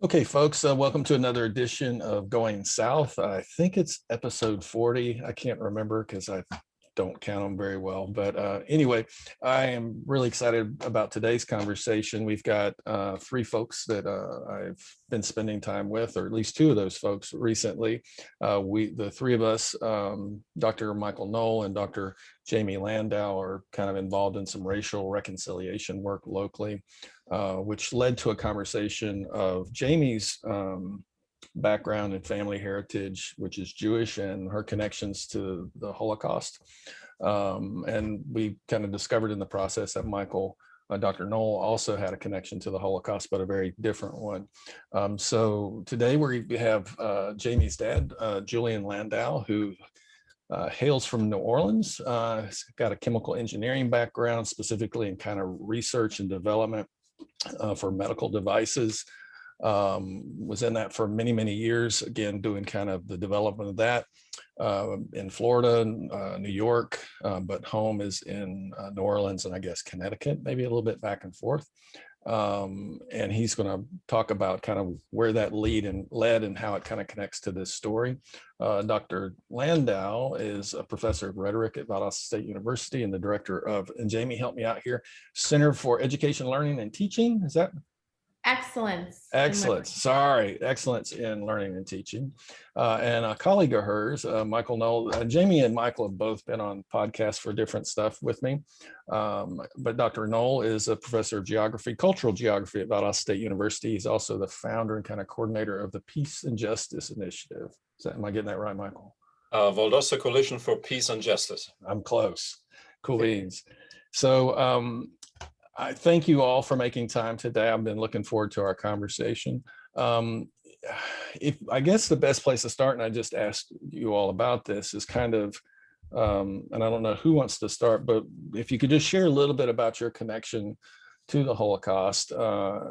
Okay, folks, welcome to another edition of Going South. I think it's episode 40. I can't remember because I don't count them very well. But anyway, I am really excited about today's conversation. We've got three folks that I've been spending time with, or at least two of those folks recently. The three of us, Dr. Michael Noll and Dr. Jamie Landau, are kind of involved in some racial reconciliation work locally. Which led to a conversation of Jamie's background and family heritage, which is Jewish, and her connections to the Holocaust. And we kind of discovered in the process that Dr. Noll also had a connection to the Holocaust, but a very different one. So today we have Jamie's dad, Julian Landau, who hails from New Orleans. He's got a chemical engineering background, specifically in kind of research and development for medical devices. Was in that for many, many years, again, doing kind of the development of that in Florida, New York, but home is in New Orleans and I guess Connecticut, maybe a little bit back and forth. And he's going to talk about kind of where that led and how it kind of connects to this story. Dr. Landau is a professor of rhetoric at Valdosta State University and the director of, and Jamie, help me out here, Center for Education, Learning, and Teaching. Is that? Excellence. Excellence in learning and teaching. And a colleague of hers, Michael Noll. Jamie and Michael have both been on podcasts for different stuff with me. But Dr. Noll is a professor of geography, cultural geography at Valdosta State University. He's also the founder and kind of coordinator of the Peace and Justice Initiative. Am I getting that right, Michael? Valdosta Coalition for Peace and Justice. I'm close. Cool beans. So I thank you all for making time today. I've been looking forward to our conversation. I guess the best place to start, and I just asked you all about this, is kind of, and I don't know who wants to start, but if you could just share a little bit about your connection to the Holocaust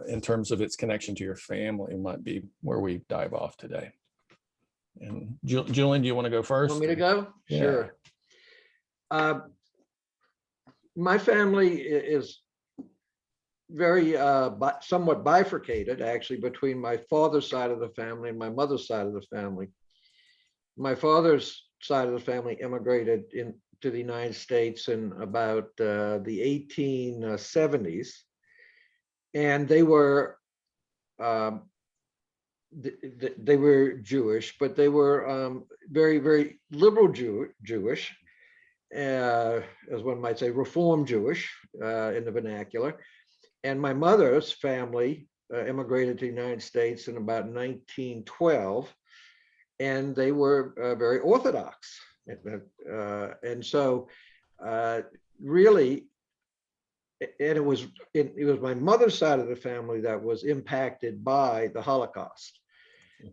in terms of its connection to your family, might be where we dive off today. And Julian, do you want to go first? Want me to go? Yeah. Sure. My family is very somewhat bifurcated, actually, between my father's side of the family and my mother's side of the family. My father's side of the family immigrated into the United States in about the 1870s, and they were Jewish, but they were very, very liberal Jewish, as one might say, Reform Jewish in the vernacular. And my mother's family immigrated to the United States in about 1912, and they were very Orthodox. And so really, and it was my mother's side of the family that was impacted by the Holocaust.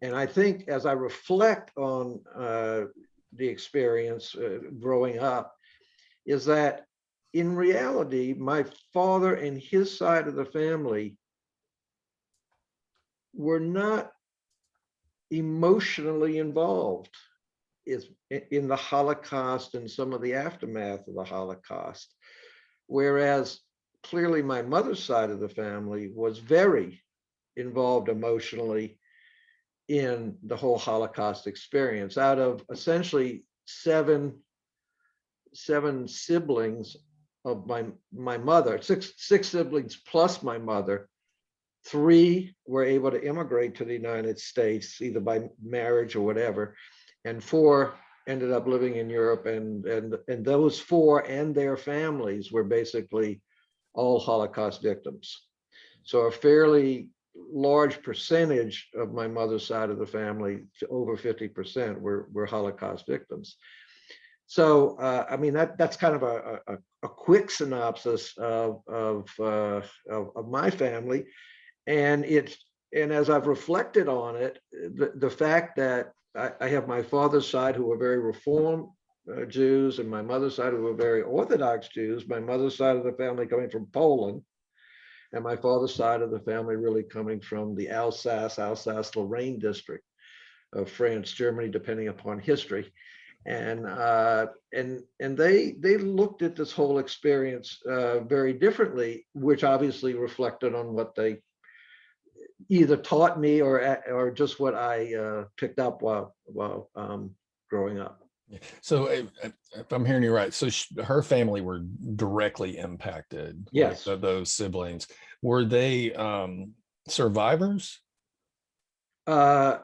And I think as I reflect on the experience growing up, is that in reality, my father and his side of the family were not emotionally involved in the Holocaust and some of the aftermath of the Holocaust, whereas clearly my mother's side of the family was very involved emotionally in the whole Holocaust experience. Out of essentially seven siblings of my mother, six siblings plus my mother, 3 were able to immigrate to the United States either by marriage or whatever, and 4 ended up living in Europe, and those 4 and their families were basically all Holocaust victims. So a fairly large percentage of my mother's side of the family, over 50%, were Holocaust victims. So I mean, that's kind of a quick synopsis of my family, and as I've reflected on it, the fact that I have my father's side who were very Reform Jews, and my mother's side who were very Orthodox Jews. My mother's side of the family coming from Poland, and my father's side of the family really coming from the Alsace-Lorraine district of France, Germany, depending upon history. And they looked at this whole experience very differently, which obviously reflected on what they either taught me or just what I picked up while growing up. So if I'm hearing you right, so her family were directly impacted. Yes. Like those siblings, were they survivors? The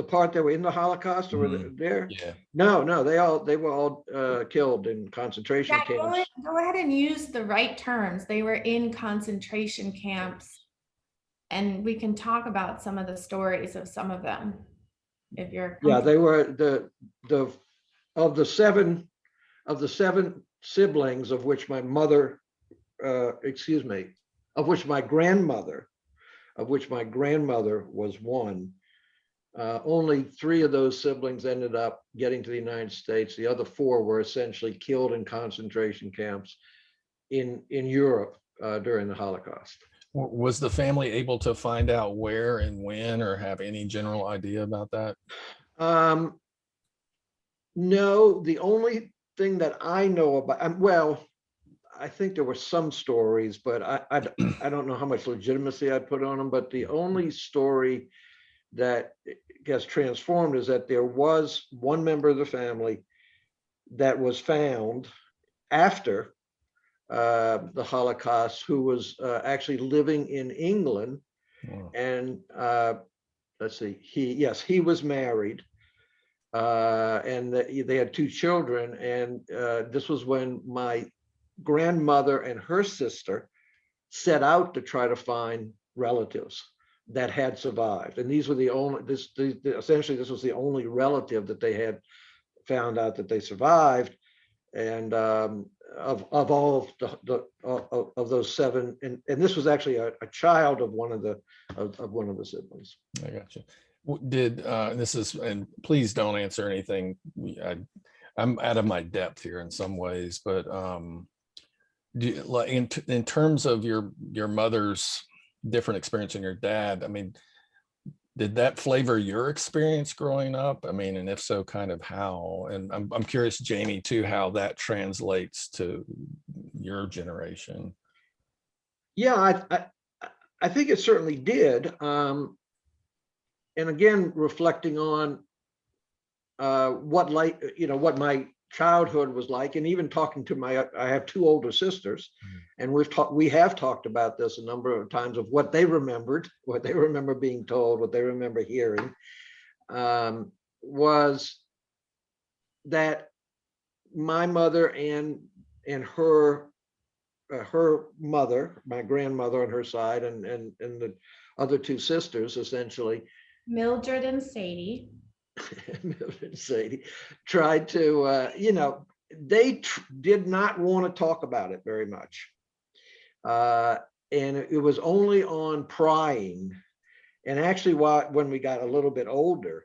part that were in the Holocaust or were there? Yeah. No, they were all killed in concentration Yeah, camps. go ahead and use the right terms. They were in concentration camps, and we can talk about some of the stories of some of them if you're Yeah, they were the of the seven siblings, of which my mother, of which my grandmother was one. Only 3 of those siblings ended up getting to the United States. The other 4 were essentially killed in concentration camps in Europe during the Holocaust. Was the family able to find out where and when, or have any general idea about that? No, the only thing that I know about, well, I think there were some stories, but I don't know how much legitimacy I put on them. But the only story that gets transformed is that there was one member of the family that was found after the Holocaust, who was actually living in England. Wow. And let's see, he was married, and they had 2 children. And this was when my grandmother and her sister set out to try to find relatives that had survived. And these were the only, essentially this was the only relative that they had found out that they survived. And of all of those 7, and this was actually a child of one of the siblings. I got you. Did this is, and please don't answer anything. I'm out of my depth here in some ways, but like in terms of your mother's different experience than your dad, I mean, did that flavor your experience growing up? I mean, and if so, kind of how? And I'm curious, Jamie, too, how that translates to your generation. Yeah, I think it certainly did. And again, reflecting on what my childhood was like, and even talking to I have 2 older sisters, and we have talked about this a number of times of what they remember being told, what they remember hearing, was that my mother and her mother, my grandmother on her side, and the other 2 sisters, essentially, Mildred and Sadie. Sadie, tried to, they did not want to talk about it very much. And it was only on prying, and actually when we got a little bit older,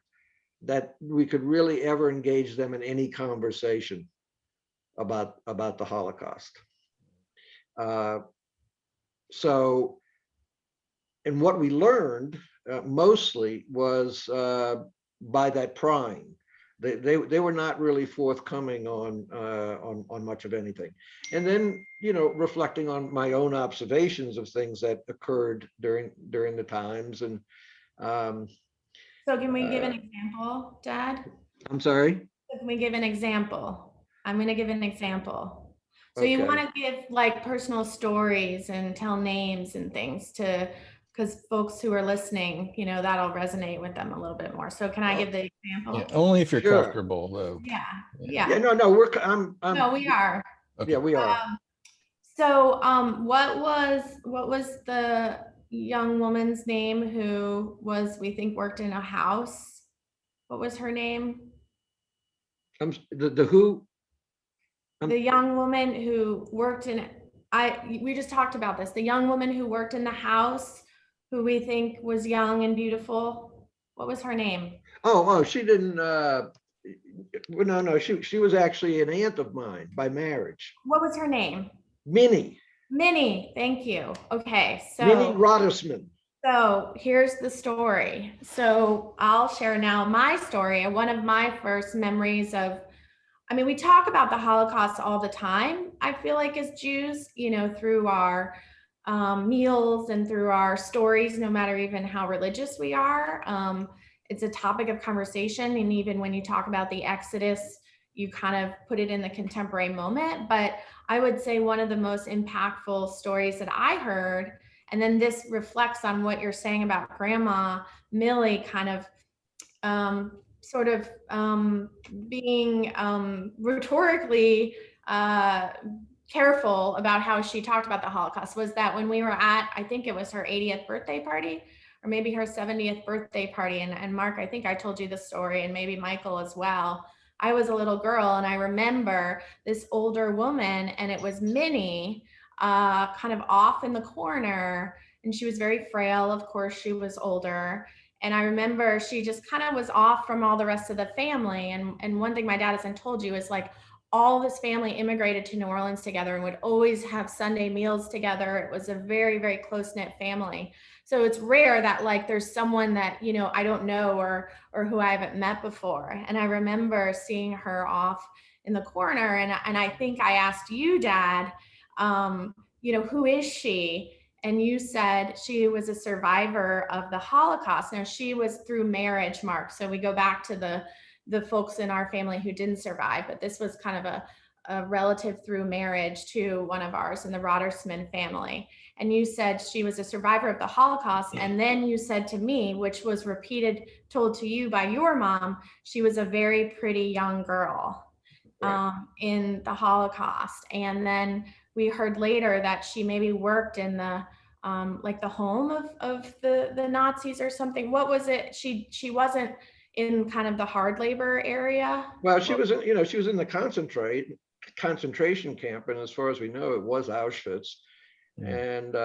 that we could really ever engage them in any conversation about the Holocaust. So, and what we learned mostly was by that prying. They were not really forthcoming on much of anything. And then, reflecting on my own observations of things that occurred during the times. And So can we give an example, Dad? I'm sorry? Can we give an example? I'm going to give an example. So you Okay. want to give like personal stories and tell names and things because folks who are listening, that'll resonate with them a little bit more. So can I give the example? Yeah, only if you're Sure. comfortable, though. Yeah. No, No, we are. Okay. Yeah, we are. So what was the young woman's name who we think worked in a house? What was her name? The who? The young woman who worked we just talked about this. The young woman who worked in the house, who we think was young and beautiful. What was her name? Oh, she didn't, no, she was actually an aunt of mine by marriage. What was her name? Minnie. Minnie, thank you. Okay, so Minnie Rodersman. So here's the story. So I'll share now my story. One of my first memories we talk about the Holocaust all the time, I feel like, as Jews, through our meals and through our stories, no matter even how religious we are. It's a topic of conversation. And even when you talk about the Exodus, you kind of put it in the contemporary moment. But I would say one of the most impactful stories that I heard, and then this reflects on what you're saying about Grandma Millie kind of being rhetorically careful about how she talked about the Holocaust, was that when we were at, I think it was her 80th birthday party, or maybe her 70th birthday party. And Mark, I think I told you the story, and maybe Michael as well. I was a little girl, and I remember this older woman, and it was Minnie, kind of off in the corner, and she was very frail. Of course, she was older. And I remember she just kind of was off from all the rest of the family. And one thing my dad hasn't told you is, like, all of his family immigrated to New Orleans together and would always have Sunday meals together. It was a very, very close-knit family. So it's rare that, like, there's someone that, you know, I don't know or who I haven't met before. And I remember seeing her off in the corner. And I think I asked you, Dad, you know, who is she? And you said she was a survivor of the Holocaust. Now, she was through marriage, Mark. So we go back to the folks in our family who didn't survive, but this was kind of a relative through marriage to one of ours in the Rodersman family. And you said she was a survivor of the Holocaust. And then you said to me, which was told to you by your mom, she was a very pretty young girl in the Holocaust. And then we heard later that she maybe worked in the like the home of the Nazis or something. What was it? She wasn't in kind of the hard labor area. Well, she was, you know, she was in the concentration camp, and as far as we know, it was Auschwitz. And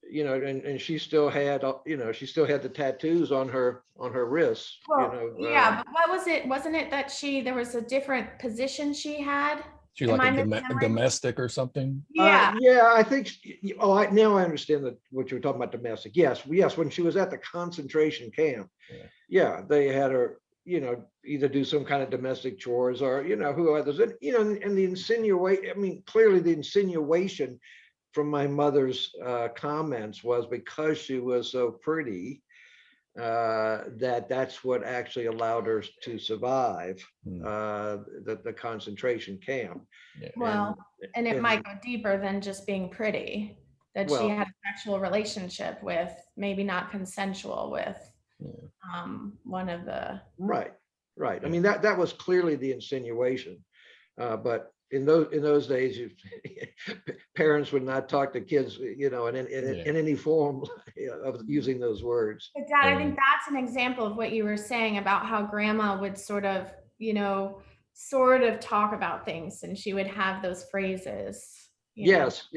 you know, and she still had, you know, she still had the tattoos on her wrists. Well, you know, yeah, but what was it? Wasn't it that there was a different position she had? She like a domestic or something? Yeah. Yeah, I think. Now I understand what you were talking about, domestic. Yes, when she was at the concentration camp, yeah, they had her, you know, either do some kind of domestic chores or, you know, who others, and, you know, and the insinuation. I mean, clearly the insinuation from my mother's comments was because she was so pretty, that's what actually allowed her to survive the concentration camp. Well, and it might go deeper than just being pretty, that she had a sexual relationship with, maybe not consensual, with one of the. Right. I mean, that was clearly the insinuation, but in those days, parents would not talk to kids, you know, in any form of using those words. But Dad, I think that's an example of what you were saying about how Grandma would sort of talk about things, and she would have those phrases. Yes.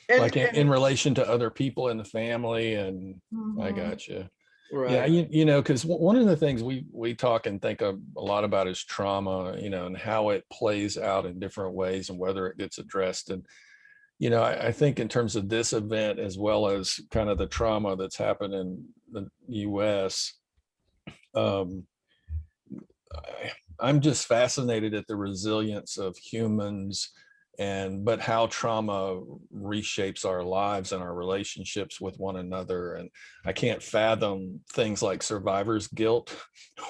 And, like in relation to other people in the family, and I got you. Right. Yeah, you know, because one of the things we talk and think a lot about is trauma, you know, and how it plays out in different ways and whether it gets addressed. And, you know, I think in terms of this event, as well as kind of the trauma that's happened in the US, I'm just fascinated at the resilience of humans, but how trauma reshapes our lives and our relationships with one another. And I can't fathom things like survivor's guilt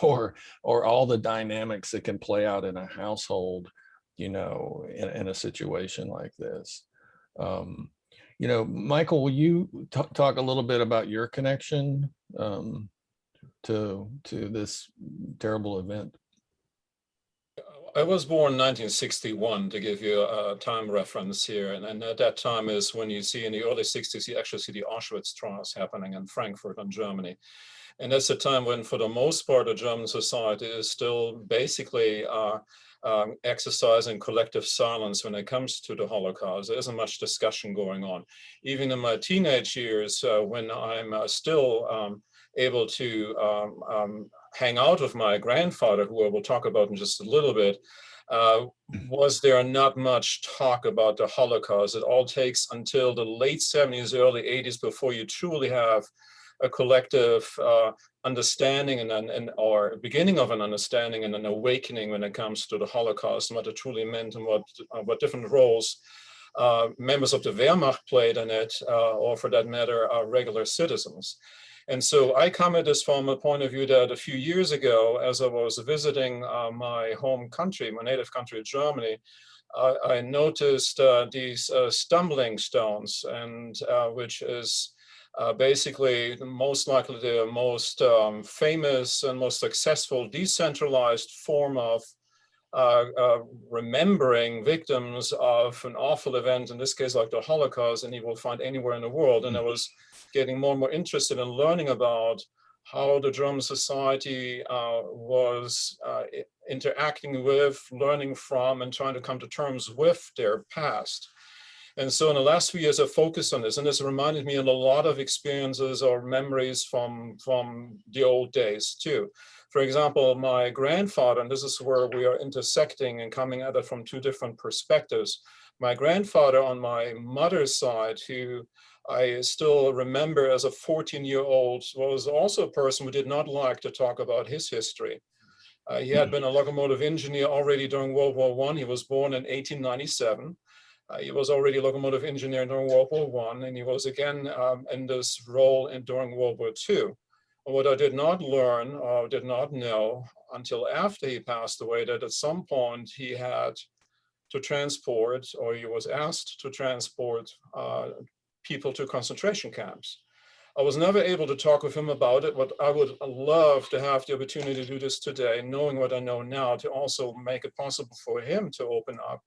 or all the dynamics that can play out in a household, you know, in a situation like this. You know, Michael, will you talk a little bit about your connection to this terrible event? I was born in 1961, to give you a time reference here. And at that time is when you see in the early 60s, you actually see the Auschwitz trials happening in Frankfurt in Germany. And that's a time when, for the most part, the German society is still basically exercising collective silence when it comes to the Holocaust. There isn't much discussion going on. Even in my teenage years, when I'm still able to hang out with my grandfather, who I will talk about in just a little bit, was there not much talk about the Holocaust. It all takes until the late 70s, early 80s before you truly have a collective understanding or beginning of an understanding and an awakening when it comes to the Holocaust and what it truly meant and what different roles members of the Wehrmacht played in it, or for that matter, regular citizens. And so I come at this from a point of view that a few years ago, as I was visiting my home country, my native country, Germany, I noticed these stumbling stones, and which is basically most likely the most famous and most successful decentralized form of remembering victims of an awful event, in this case like the Holocaust, and you will find anywhere in the world. And I was getting more and more interested in learning about how the German society was interacting with, learning from, and trying to come to terms with their past. And so in the last few years, I focused on this, and this reminded me of a lot of experiences or memories from the old days too. For example, my grandfather, and this is where we are intersecting and coming at it from two different perspectives. My grandfather on my mother's side, who I still remember as a 14-year-old, was also a person who did not like to talk about his history. He had been a locomotive engineer already during World War I. He was born in 1897. He was already a locomotive engineer during World War I, and he was again in this role during World War II. What I did not learn or did not know until after he passed away, that at some point he had to transport, or he was asked to transport people to concentration camps. I was never able to talk with him about it, but I would love to have the opportunity to do this today, knowing what I know now, to also make it possible for him to open up,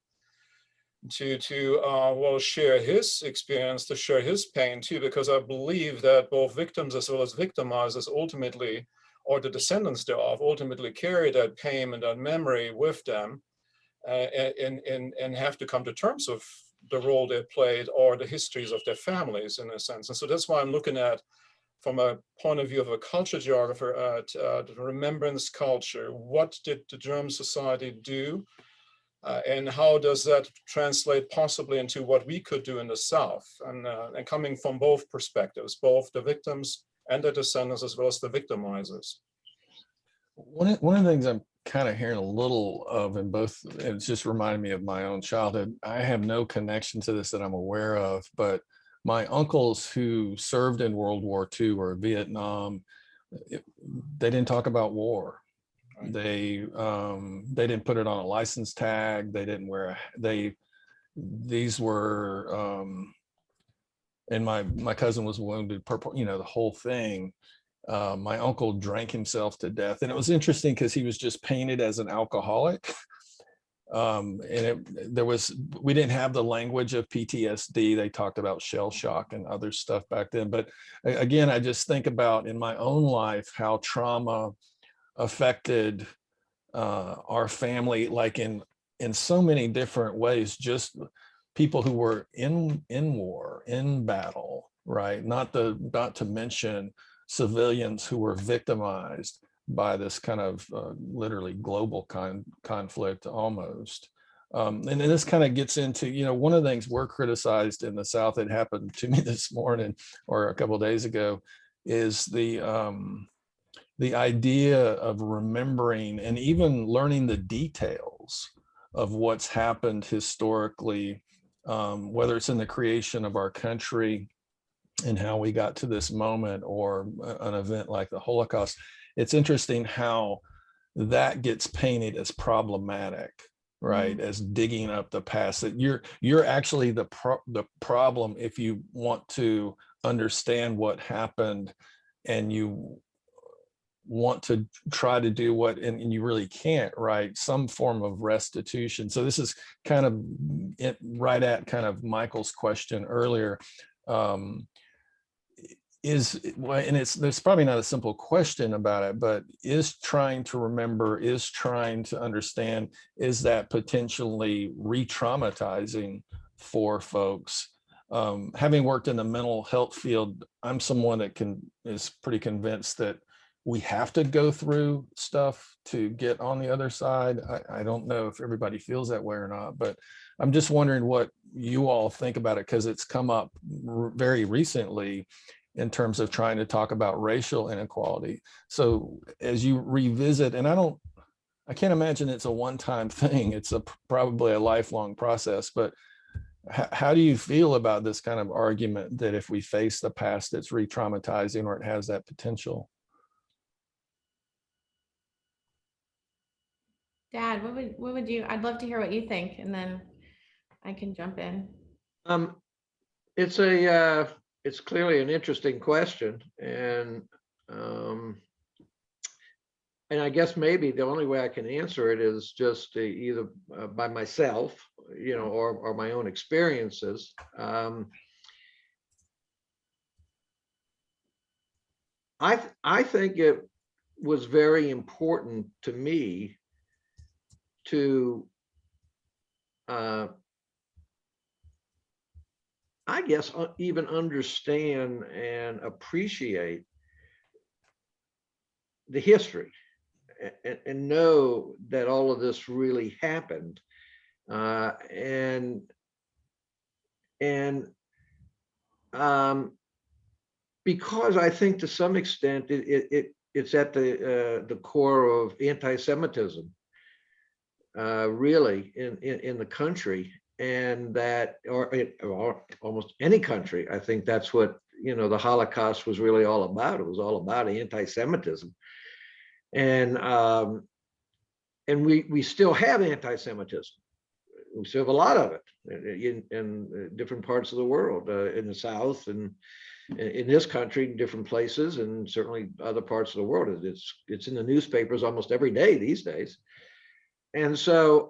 to well, share his experience, to share his pain too, because I believe that both victims as well as victimizers ultimately, or the descendants thereof, ultimately carry that pain and that memory with them, and have to come to terms with the role they played or the histories of their families in a sense. And so that's why I'm looking at, from a point of view of a culture geographer, at the remembrance culture. What did the German society do? And how does that translate possibly into what we could do in the South? And coming from both perspectives, both the victims and the descendants, as well as the victimizers. One of the things I'm kind of hearing a little of in both, it's just reminded me of my own childhood. I have no connection to this that I'm aware of, but my uncles who served in World War II or Vietnam, they didn't talk about war. They didn't put it on a license tag. They didn't wear these were and my cousin was wounded, purple, you know, the whole thing. My uncle drank himself to death, and it was interesting because he was just painted as an alcoholic. And we didn't have the language of PTSD. They talked about shell shock and other stuff back then. But again, I just think about in my own life how trauma affected our family, like in so many different ways. Just people who were in war, in battle, right? Not to mention civilians who were victimized by this kind of literally global conflict almost. And then this kind of gets into, you know, one of the things we're criticized in the South, it happened to me this morning or a couple of days ago, is the idea of remembering and even learning the details of what's happened historically, whether it's in the creation of our country and how we got to this moment, or an event like the Holocaust. It's interesting how that gets painted as problematic, right? Mm-hmm. As digging up the past, that you're actually the problem if you want to understand what happened and you want to try to do what, and you really can't, right? Some form of restitution. So this is kind of right at kind of Michael's question earlier. There's probably not a simple question about it, but is trying to remember, is trying to understand, is that potentially re-traumatizing for folks? Having worked in the mental health field, I'm someone that is pretty convinced that we have to go through stuff to get on the other side. I don't know if everybody feels that way or not, but I'm just wondering what you all think about it, because it's come up very recently in terms of trying to talk about racial inequality. So as you revisit, and I can't imagine it's a one-time thing, it's probably a lifelong process, but How do you feel about this kind of argument that if we face the past, it's re-traumatizing or it has that potential? Dad, what would you, I'd love to hear what you think, and then I can jump in. It's it's clearly an interesting question, and I guess maybe the only way I can answer it is just to either by myself, you know, or my own experiences. I think it was very important to me to, I guess, even understand and appreciate the history, and know that all of this really happened, and because I think to some extent it's at the core of anti-Semitism, really in the country, and that, or almost any country. I think that's what, you know, the Holocaust was really all about. It was all about anti-Semitism, and we still have anti-Semitism. We still have a lot of it in different parts of the world, in the South and in this country, in different places, and certainly other parts of the world. It's in the newspapers almost every day these days. And so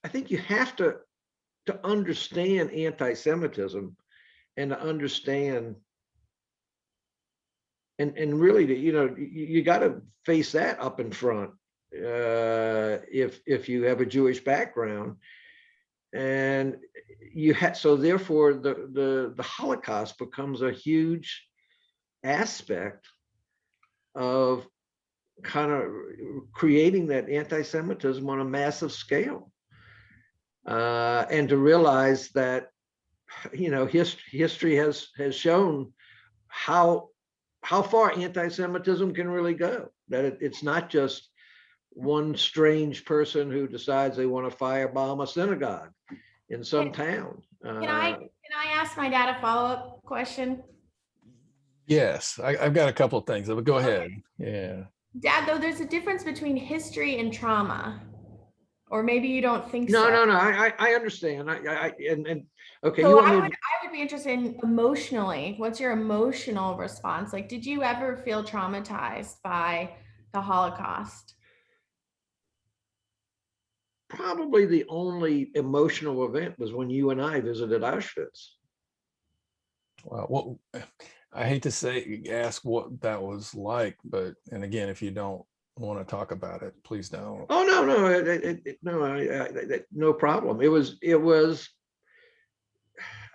I think you have to understand anti-Semitism, and to understand and really to, you know, you got to face that up in front, if you have a Jewish background. And you had, so therefore the Holocaust becomes a huge aspect of kind of creating that anti-Semitism on a massive scale, and to realize that, you know, history has shown how far anti-Semitism can really go. That it's not just one strange person who decides they want to firebomb a synagogue in some town. Can I ask my dad a follow-up question? Yes, I've got a couple of things, but go ahead. Yeah. Dad, though, there's a difference between history and trauma, or maybe you don't think No, so. no. I understand. And okay. So You want I me? would be interested in emotionally. What's your emotional response? Like, did you ever feel traumatized by the Holocaust? Probably the only emotional event was when you and I visited Auschwitz. Well, I hate to ask what that was like, but, and again, if you don't want to talk about it, please don't. Oh no, no problem. It was.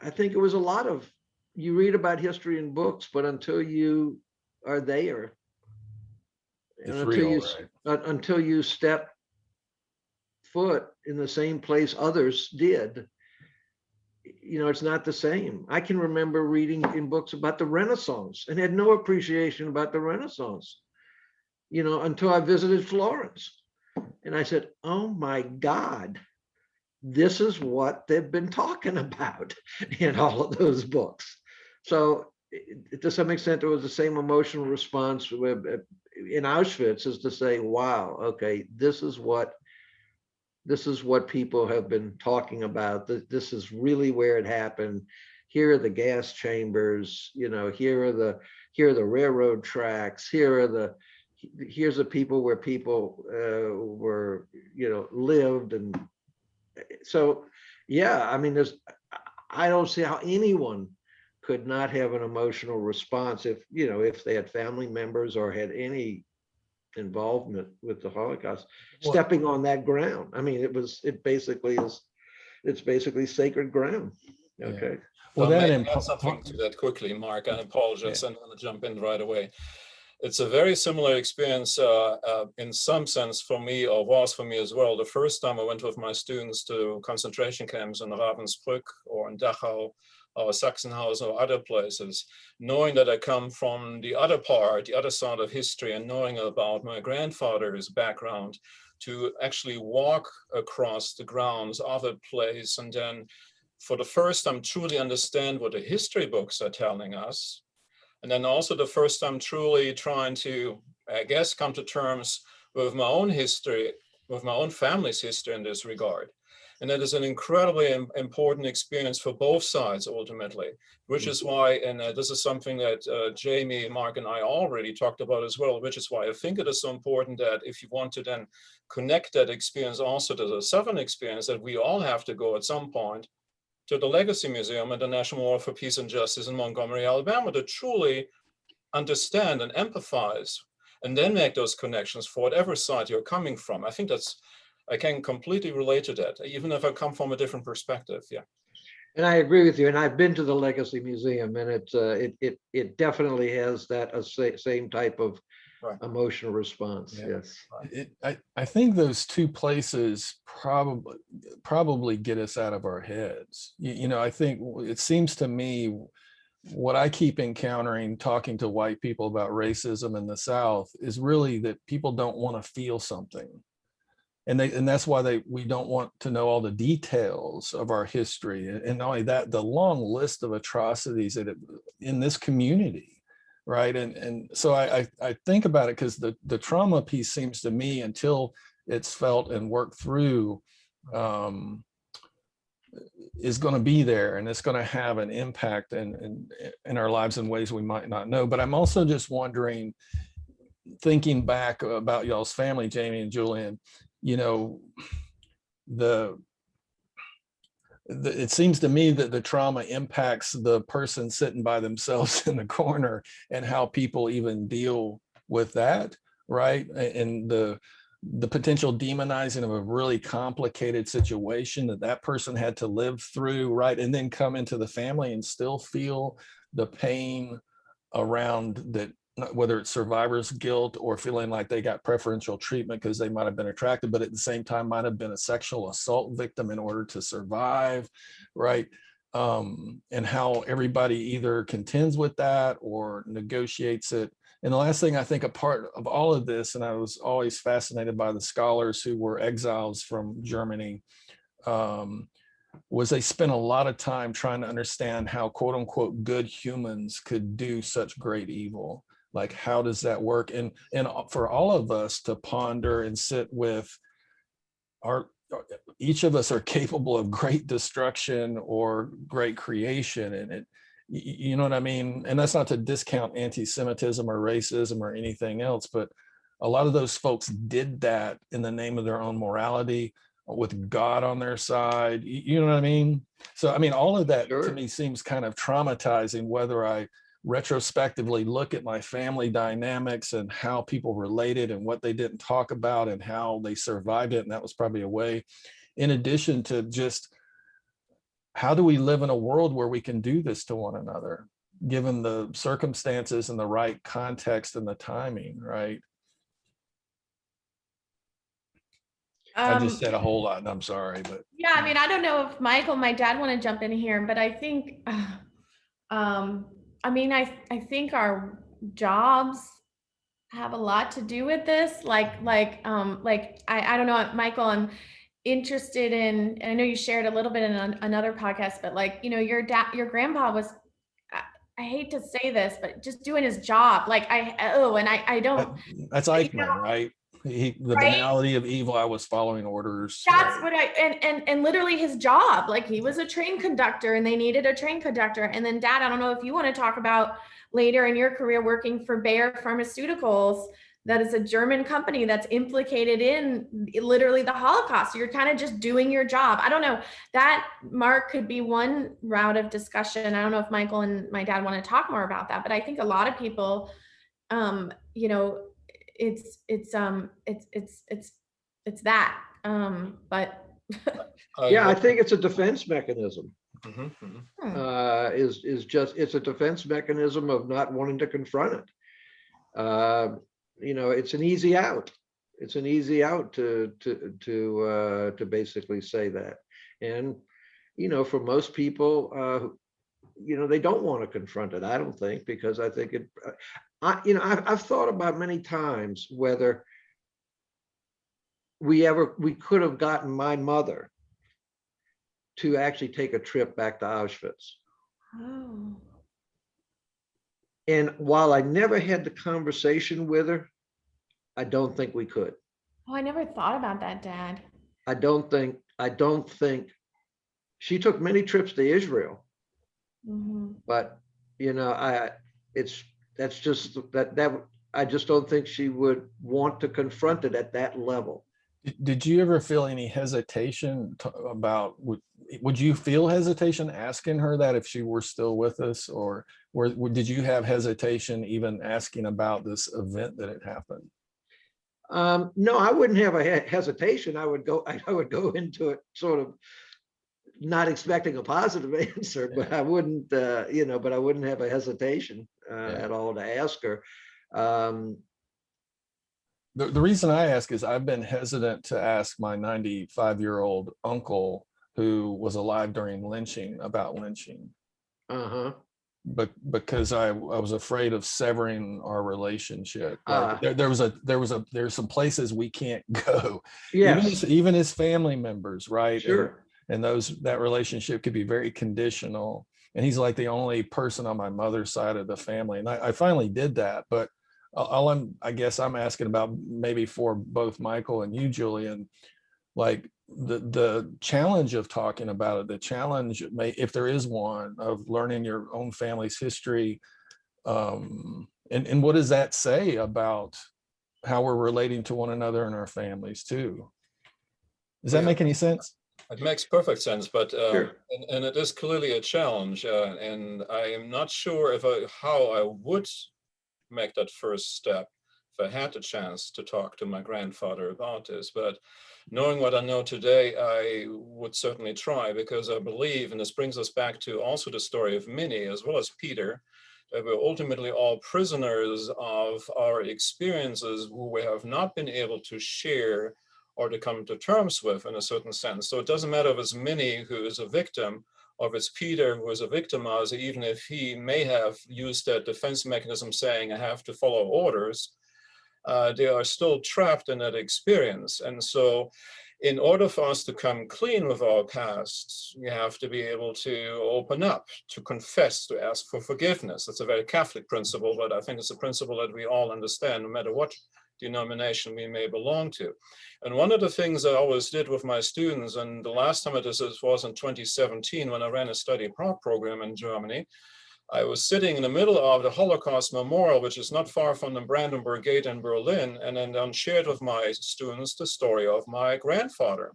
I think it was a lot of, you read about history in books, but until you are there, and It's real, right? until you step foot in the same place others did, you know, it's not the same. I can remember reading in books about the Renaissance and had no appreciation about the Renaissance, you know, until I visited Florence. And I said, oh my God, this is what they've been talking about in all of those books. So to some extent, it was the same emotional response in Auschwitz, as to say, wow, okay, this is what people have been talking about. This is really where it happened. Here are the gas chambers, you know, here are the railroad tracks, here's the people where people were, you know, lived. And so, yeah, I mean, I don't see how anyone could not have an emotional response if, you know, if they had family members or had any involvement with the Holocaust, stepping on that ground. I mean, it's basically sacred ground. Okay. Yeah. Well, that add something to that quickly, Mark. I apologize, and I'm going to jump in right away. It's a very similar experience in some sense for me, or was for me as well. The first time I went with my students to concentration camps in Ravensbrück or in Dachau or Sachsenhausen or other places, knowing that I come from the other side of history, and knowing about my grandfather's background, to actually walk across the grounds of a place and then for the first time truly understand what the history books are telling us. And then also the first time truly trying to, I guess, come to terms with my own history, with my own family's history in this regard. And that is an incredibly important experience for both sides ultimately, which is why, and this is something that Jamie, Mark, and I already talked about as well, which is why I think it is so important that if you want to then connect that experience also to the Southern experience, that we all have to go at some point to the Legacy Museum and the National Memorial for Peace and Justice in Montgomery, Alabama, to truly understand and empathize, and then make those connections for whatever side you're coming from. I think I can completely relate to that, even if I come from a different perspective. Yeah. And I agree with you. And I've been to the Legacy Museum, and it definitely has that same type of emotional response. Yeah. Yes. I think those two places probably get us out of our heads. You know, I think it seems to me what I keep encountering talking to white people about racism in the South is really that people don't want to feel something. And that's why we don't want to know all the details of our history. And not only that, the long list of atrocities in this community, right? And so I think about it because the trauma piece seems to me, until it's felt and worked through, is going to be there, and it's going to have an impact in our lives in ways we might not know. But I'm also just wondering, thinking back about y'all's family, Jamie and Julian, you know, it seems to me that the trauma impacts the person sitting by themselves in the corner and how people even deal with that, right? And the potential demonizing of a really complicated situation that person had to live through, right? And then come into the family and still feel the pain around that, whether it's survivor's guilt or feeling like they got preferential treatment because they might have been attracted, but at the same time might have been a sexual assault victim in order to survive, right? And how everybody either contends with that or negotiates it. And the last thing I think, a part of all of this, and I was always fascinated by the scholars who were exiles from Germany, was they spent a lot of time trying to understand how quote unquote good humans could do such great evil. Like, how does that work? And for all of us to ponder and sit with each of us are capable of great destruction or great creation. And you know what I mean? And that's not to discount anti-Semitism or racism or anything else, but a lot of those folks did that in the name of their own morality, with God on their side. You know what I mean? So, I mean, all of that to me seems kind of traumatizing, whether I retrospectively look at my family dynamics and how people related and what they didn't talk about and how they survived it. And that was probably a way, in addition to just, how do we live in a world where we can do this to one another, given the circumstances and the right context and the timing, right? I just said a whole lot, and I'm sorry, but yeah, I mean, I don't know if Michael, my dad, want to jump in here, but I think, I mean, I think our jobs have a lot to do with this. Like I don't know, Michael, I'm interested in, and I know you shared a little bit in another podcast, but like, you know, your grandpa was, I hate to say this, but just doing his job. Like I don't. That's Eichmann, right? The banality of evil. I was following orders. That's what and literally his job. Like, he was a train conductor, and they needed a train conductor. And then, Dad, I don't know if you want to talk about later in your career working for Bayer Pharmaceuticals. That is a German company that's implicated in literally the Holocaust. You're kind of just doing your job. I don't know. That, Mark, could be one route of discussion. I don't know if Michael and my dad want to talk more about that, but I think a lot of people, you know, it's that. But yeah, I think it's a defense mechanism. Mm-hmm, mm-hmm. It's a defense mechanism of not wanting to confront it. You know, it's an easy out. It's an easy out to basically say that. And, you know, for most people, you know, they don't want to confront it, I don't think, because I think I've thought about many times whether we could have gotten my mother to actually take a trip back to Auschwitz. Oh. And while I never had the conversation with her, I don't think we could. Oh, I never thought about that, Dad. I don't think she took many trips to Israel, Hmm. but you know, that's just that I just don't think she would want to confront it at that level. Did you ever feel any hesitation about, would you feel hesitation asking her that if she were still with us, or did you have hesitation even asking about this event that had happened? No, I wouldn't have a hesitation. I would go into it sort of not expecting a positive answer, but I wouldn't, but I wouldn't have a hesitation at all to ask her. The reason I ask is I've been hesitant to ask my 95-year-old uncle who was alive during lynching about lynching. Uh-huh. But because I was afraid of severing our relationship. Like there's some places we can't go. Yes. Even as family members, right? Sure. And that relationship could be very conditional. And he's like the only person on my mother's side of the family. And I finally did that. But I guess I'm asking about, maybe for both Michael and you, Julian, like the challenge of talking about it, the challenge, if there is one, of learning your own family's history, and what does that say about how we're relating to one another and our families too? Does that make any sense? It makes perfect sense, but Sure. and it is clearly a challenge, and I am not sure how I would make that first step if I had the chance to talk to my grandfather about this. But knowing what I know today, I would certainly try, because I believe, and this brings us back to also the story of Minnie as well as Peter, that we're ultimately all prisoners of our experiences who we have not been able to share or to come to terms with, in a certain sense. So it doesn't matter if it's Minnie who is a victim, or if it's Peter who is a victimizer, even if he may have used that defense mechanism saying, I have to follow orders, they are still trapped in that experience. And so in order for us to come clean with our past, we have to be able to open up, to confess, to ask for forgiveness. It's a very Catholic principle, but I think it's a principle that we all understand, no matter what denomination we may belong to. And one of the things I always did with my students, and the last time I did this was in 2017 when I ran a study abroad program in Germany. I was sitting in the middle of the Holocaust Memorial, which is not far from the Brandenburg Gate in Berlin, and then shared with my students the story of my grandfather,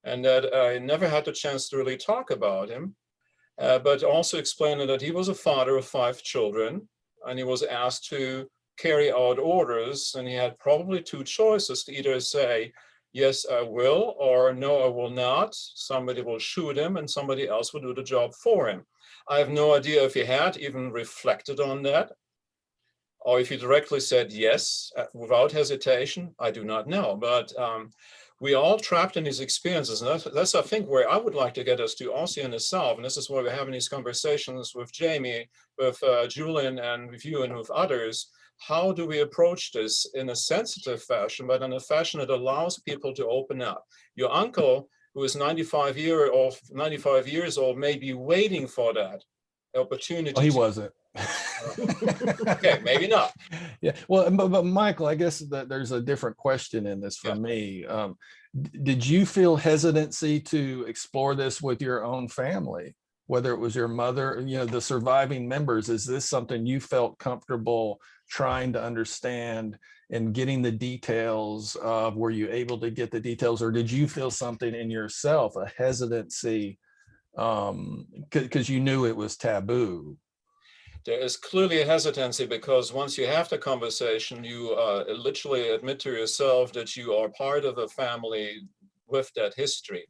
and that I never had the chance to really talk about him, but also explaining that he was a father of 5 children, and he was asked to carry out orders, and he had probably 2 choices: to either say, yes, I will, or no, I will not. Somebody will shoot him and somebody else will do the job for him. I have no idea if he had even reflected on that, or if he directly said yes without hesitation. I do not know, but we all trapped in these experiences, and that's I think where I would like to get us to also in the South, and this is why we're having these conversations with Jamie, with Julian, and with you, and with others. How do we approach this in a sensitive fashion, but in a fashion that allows people to open up? Your uncle, who is 95 years old, may be waiting for that opportunity. Oh, he wasn't. Okay, maybe not. Yeah, well, but Michael, I guess that there's a different question in this for me. Did you feel hesitancy to explore this with your own family, whether it was your mother, the surviving members? Is this something you felt comfortable trying to understand and getting the details of? Were you able to get the details, or did you feel something in yourself, a hesitancy, because you knew it was taboo? There is clearly a hesitancy, because once you have the conversation, you literally admit to yourself that you are part of a family with that history.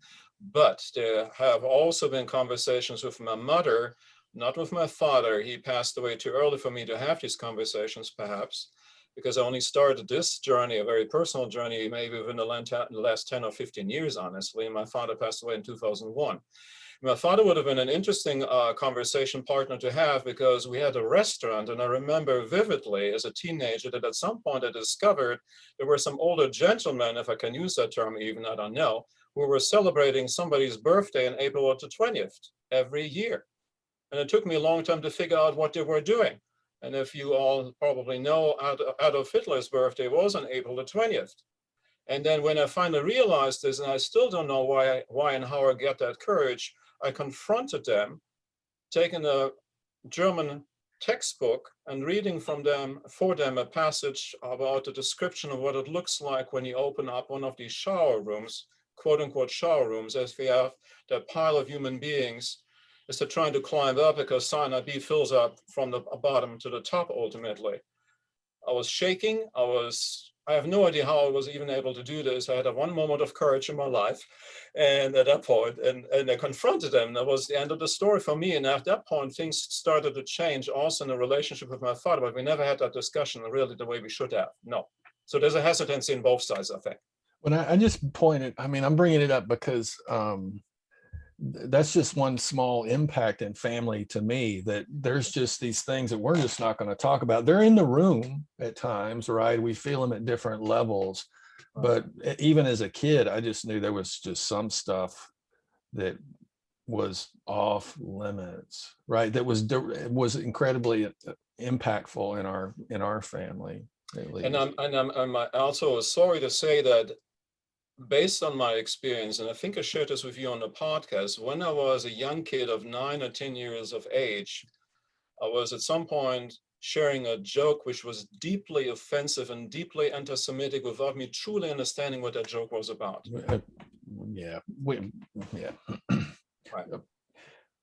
But there have also been conversations with my mother, not with my father. He passed away too early for me to have these conversations, perhaps, because I only started this journey, a very personal journey, maybe within the last 10 or 15 years, honestly. My father passed away in 2001. My father would have been an interesting conversation partner to have, because we had a restaurant, and I remember vividly as a teenager that at some point I discovered there were some older gentlemen, if I can use that term even, I don't know, who were celebrating somebody's birthday on April the 20th every year. And it took me a long time to figure out what they were doing. And if you all probably know, Adolf Hitler's birthday was on April the 20th. And then when I finally realized this, and I still don't know why and how I get that courage, I confronted them, taking a German textbook and reading for them a passage about the description of what it looks like when you open up one of these shower rooms, quote unquote shower rooms, as we have that pile of human beings as they're trying to climb up, because cyanide B fills up from the bottom to the top ultimately. I was shaking. I have no idea how I was even able to do this. I had one moment of courage in my life, and at that point, and I confronted them. That was the end of the story for me. And at that point, things started to change also in the relationship with my father, but we never had that discussion really the way we should have. No. So there's a hesitancy in both sides, I think. When I just pointed, I mean, I'm bringing it up because that's just one small impact in family to me, that there's just these things that we're just not going to talk about. They're in the room at times, right? We feel them at different levels. But even as a kid, I just knew there was just some stuff that was off limits, right? That was incredibly impactful in our family, at least. And I'm also sorry to say that, based on my experience, and I think I shared this with you on the podcast, when I was a young kid of 9 or 10 years of age, I was at some point sharing a joke which was deeply offensive and deeply anti-Semitic without me truly understanding what that joke was about. Yeah. Right.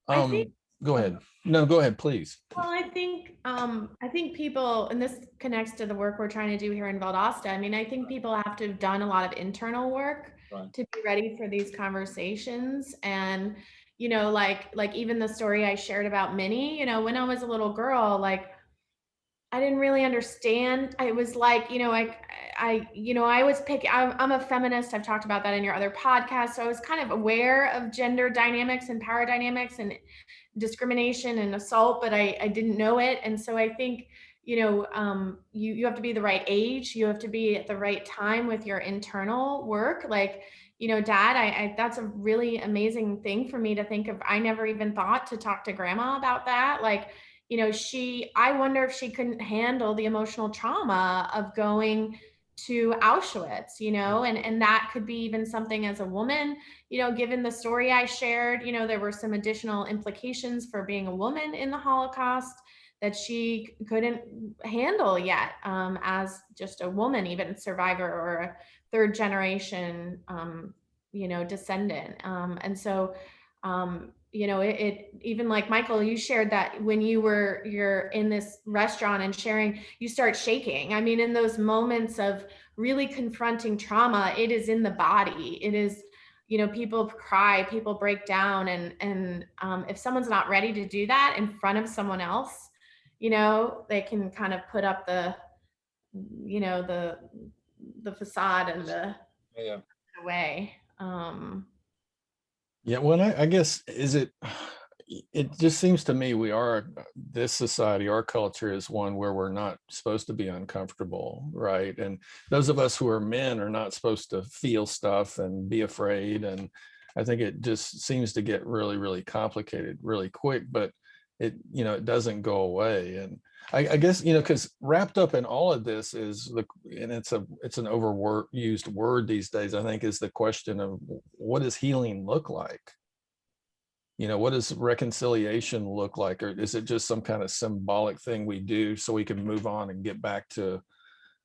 I think, Go ahead. No, go ahead, please. well, I think people, and this connects to the work we're trying to do here in Valdosta. I mean, I think people have to have done a lot of internal work to be ready for these conversations. And, you know, like even the story I shared about Minnie, you know, when I was a little girl, like, I didn't really understand. I was like, you know, I was I'm a feminist. I've talked about that in your other podcast. So I was kind of aware of gender dynamics and power dynamics and discrimination and assault, but I didn't know it. And so I think, you know, you have to be the right age. You have to be at the right time with your internal work. Like, you know, Dad, that's a really amazing thing for me to think of. I never even thought to talk to Grandma about that. Like, you know, I wonder if she couldn't handle the emotional trauma of going to Auschwitz, you know, and that could be even something as a woman, you know, given the story I shared, you know, there were some additional implications for being a woman in the Holocaust that she couldn't handle yet, as just a woman, even survivor or a third generation, you know, descendant. And so, you know, it even like Michael, you shared that when you're in this restaurant and sharing, you start shaking. I mean, in those moments of really confronting trauma, it is in the body. It is, you know, people cry, people break down, and if someone's not ready to do that in front of someone else, you know, they can kind of put up the, you know, the facade and the way. Yeah, well, I guess it just seems to me this society, our culture is one where we're not supposed to be uncomfortable, right? And those of us who are men are not supposed to feel stuff and be afraid. And I think it just seems to get really, really complicated really quick, but it, you know, it doesn't go away. And I guess, you know, because wrapped up in all of this is and it's an used word these days, I think, is the question of what does healing look like? You know, what does reconciliation look like? Or is it just some kind of symbolic thing we do so we can move on and get back to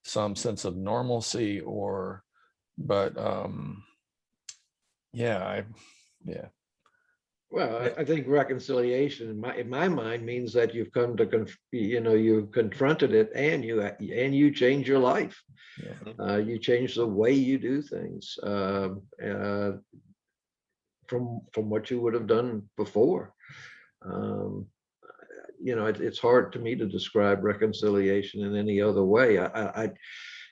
some sense of normalcy? Yeah. Well, I think reconciliation in my mind means that you've come to, you know, you've confronted it and you change your life. Yeah. You change the way you do things from what you would have done before. You know, it's hard to me to describe reconciliation in any other way.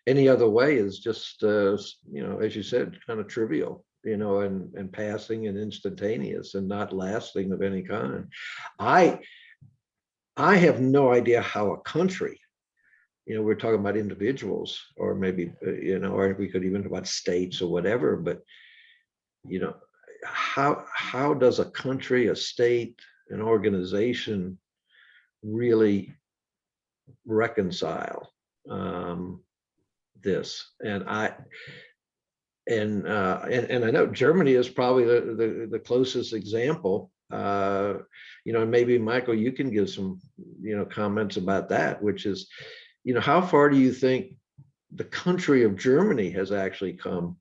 Any other way is just, you know, as you said, kind of trivial. and passing and instantaneous and not lasting of any kind. I have no idea how a country, we're talking about individuals, or maybe, or we could even talk about states or whatever, but, how does a country, a state, an organization really reconcile this? And I know Germany is probably the closest example. And maybe Michael, you can give some comments about that, which is, how far do you think the country of Germany has actually come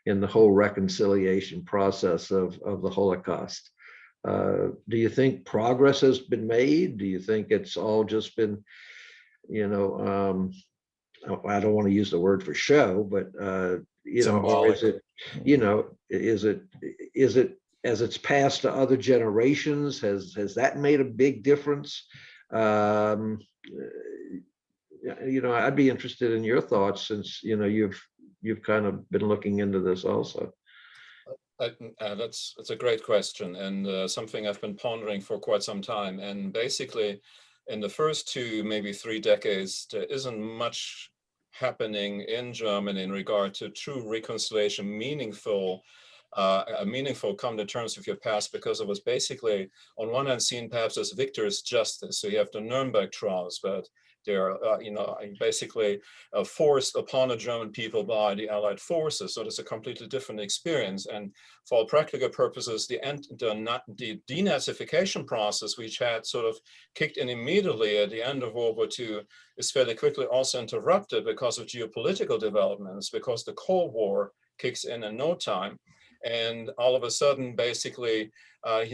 in the whole reconciliation process of the Holocaust? Do you think progress has been made? Do you think it's all just been, I don't want to use the word for show, but or is it, is it as it's passed to other generations? Has that made a big difference? I'd be interested in your thoughts, since you've kind of been looking into this also. That's a great question, and something I've been pondering for quite some time. And basically, in the first 2, maybe 3 decades, there isn't much happening in Germany in regard to true reconciliation, meaningful come to terms with your past, because it was basically, on one hand, seen perhaps as victor's justice. So you have the Nuremberg trials, but they're basically forced upon the German people by the Allied forces. So it's a completely different experience. And for all practical purposes, the denazification process, which had sort of kicked in immediately at the end of World War II, is fairly quickly also interrupted because of geopolitical developments, because the Cold War kicks in no time. And all of a sudden, basically, the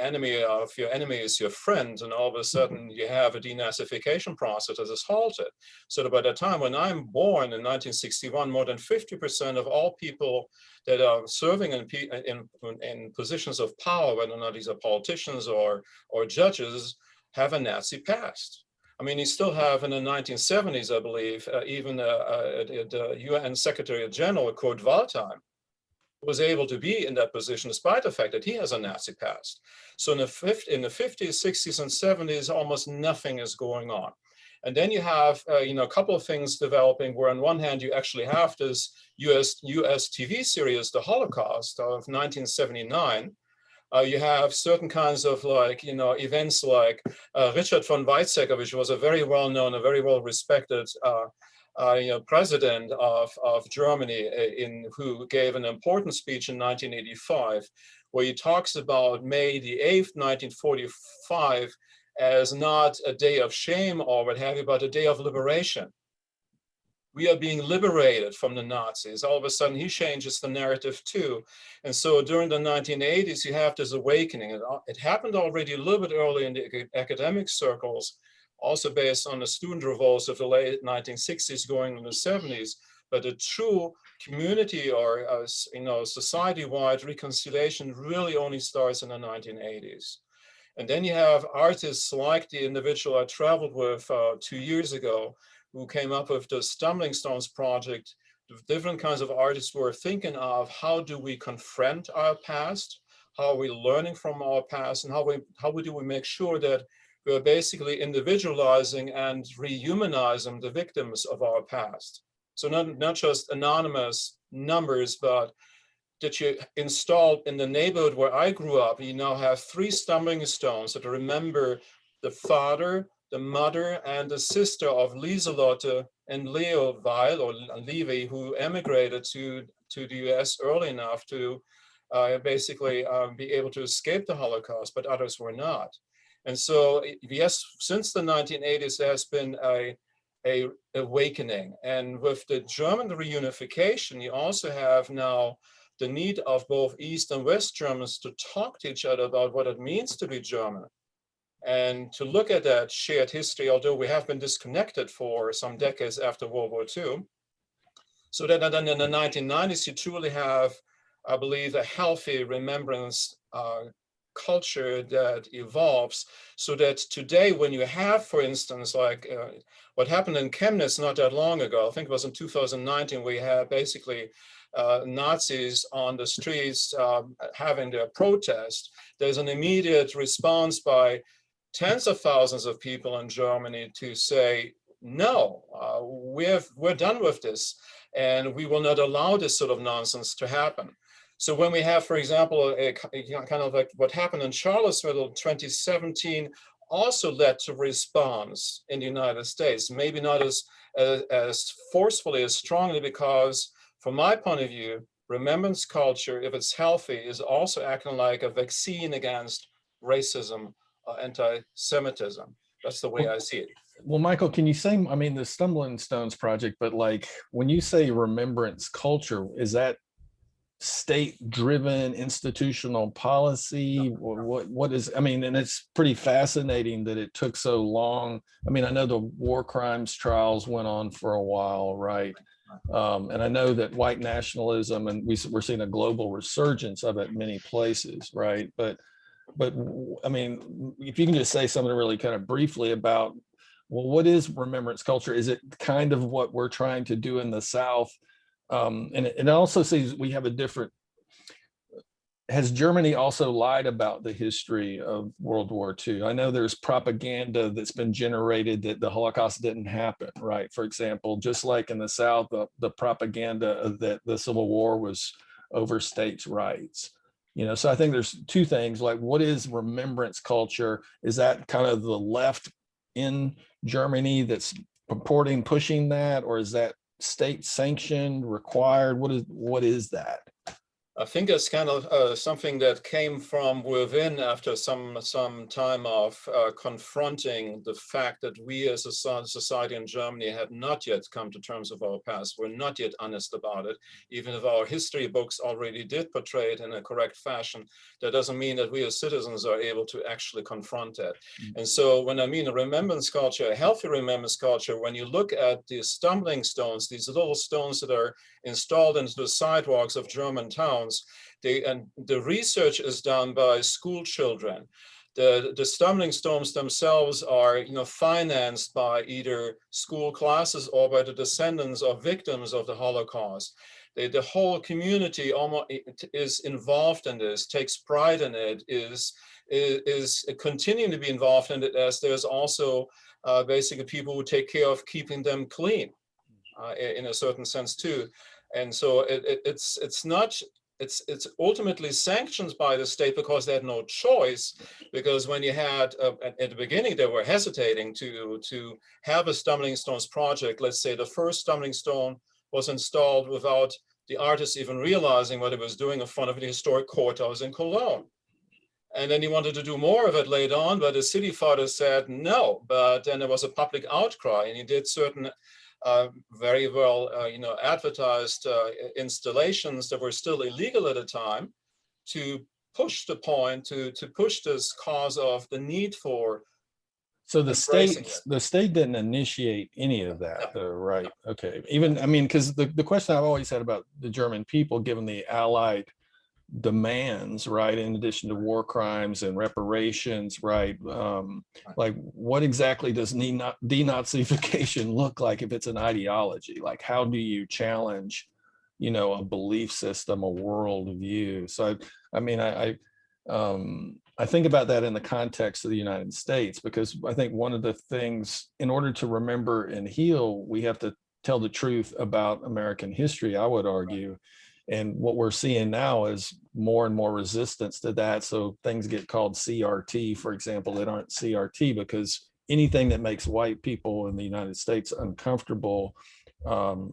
enemy of your enemy is your friend, and all of a sudden you have a denazification process that is halted. So that by the time when I'm born in 1961, more than 50% of all people that are serving in positions of power, whether or not these are politicians or judges, have a Nazi past. I mean, you still have in the 1970s, I believe, even the UN Secretary General, Kurt Waldheim, was able to be in that position despite the fact that he has a Nazi past. So in the 50s, 60s, and 70s, almost nothing is going on. And then you have, a couple of things developing where on one hand, you actually have this US TV series, The Holocaust of 1979. You have certain kinds of events like Richard von Weizsäcker, which was a very well-known, a very well-respected president of Germany, who gave an important speech in 1985, where he talks about May the 8th, 1945, as not a day of shame or what have you, but a day of liberation. We are being liberated from the Nazis. All of a sudden, he changes the narrative too. And so during the 1980s, you have this awakening. It happened already a little bit early in the academic circles, also based on the student revolts of the late 1960s going into the 70s. But a true community or society-wide reconciliation really only starts in the 1980s. And then you have artists like the individual I traveled with 2 years ago, who came up with the Stumbling Stones project. Different kinds of artists were thinking of how do we confront our past, how are we learning from our past, and how do we make sure that we're basically individualizing and rehumanizing the victims of our past. So not just anonymous numbers, but that you installed in the neighborhood where I grew up. You now have 3 stumbling stones that remember the father, the mother, and the sister of Lieselotte and Leo Weil, or Levi, who emigrated to the US early enough to basically be able to escape the Holocaust, but others were not. And so, yes, since the 1980s, there's been a awakening. And with the German reunification, you also have now the need of both East and West Germans to talk to each other about what it means to be German, and to look at that shared history, although we have been disconnected for some decades after World War II. So that then in the 1990s, you truly have, I believe, a healthy remembrance culture that evolves, so that today when you have, for instance, like what happened in Chemnitz not that long ago, I think it was in 2019, we had basically Nazis on the streets having their protest, there's an immediate response by tens of thousands of people in Germany to say, no, we're done with this, and we will not allow this sort of nonsense to happen. So when we have, for example, a kind of like what happened in Charlottesville in 2017 also led to response in the United States, maybe not as forcefully, as strongly, because from my point of view, remembrance culture, if it's healthy, is also acting like a vaccine against racism or anti-Semitism. That's the way I see it. Well, Michael, can you say, I mean, the Stumbling Stones project, but like when you say remembrance culture, is that state-driven institutional policy? What is, I mean, and it's pretty fascinating that it took so long. I mean, I know the war crimes trials went on for a while, right? And I know that white nationalism, and we're seeing a global resurgence of it in many places, right? But I mean, if you can just say something really kind of briefly about, well, what is remembrance culture? Is it kind of what we're trying to do in the South? And it also says we have a different, has Germany also lied about the history of World War II? I know there's propaganda that's been generated that the Holocaust didn't happen, right? For example, just like in the South, the propaganda that the Civil War was over states' rights. You know, so I think there's two things, like what is remembrance culture? Is that kind of the left in Germany that's purporting, pushing that, or is that state sanctioned, required? What is that? I think it's kind of something that came from within after some time of confronting the fact that we as a society in Germany had not yet come to terms with our past. We're not yet honest about it. Even if our history books already did portray it in a correct fashion, that doesn't mean that we as citizens are able to actually confront it. And so when I mean a remembrance culture, a healthy remembrance culture, when you look at the stumbling stones, these little stones that are installed into the sidewalks of German towns, the research is done by school children. The stumbling stones themselves are, financed by either school classes or by the descendants of victims of the Holocaust. The whole community almost is involved in this, takes pride in it, is continuing to be involved in it, as there's also basically people who take care of keeping them clean in a certain sense too. And so it's ultimately sanctioned by the state because they had no choice, because when you had at the beginning they were hesitating to have a stumbling stones project. Let's say the first stumbling stone was installed without the artist even realizing what he was doing in front of the historic courthouse in Cologne. And then he wanted to do more of it later on, but the city father said no. But then there was a public outcry, and he did certain very well, advertised installations that were still illegal at the time, to push the point, to push this cause of the need for. So the state didn't initiate any of that, though, right? Okay. Even, I mean, because the question I've always had about the German people, given the Allied demands, right, in addition to war crimes and reparations, right, like what exactly does denazification look like if it's an ideology? Like, how do you challenge, a belief system, a worldview? So I think about that in the context of the United States, because I think one of the things, in order to remember and heal, we have to tell the truth about American history, I would argue. And what we're seeing now is more and more resistance to that. So things get called CRT, for example, that aren't CRT, because anything that makes white people in the United States uncomfortable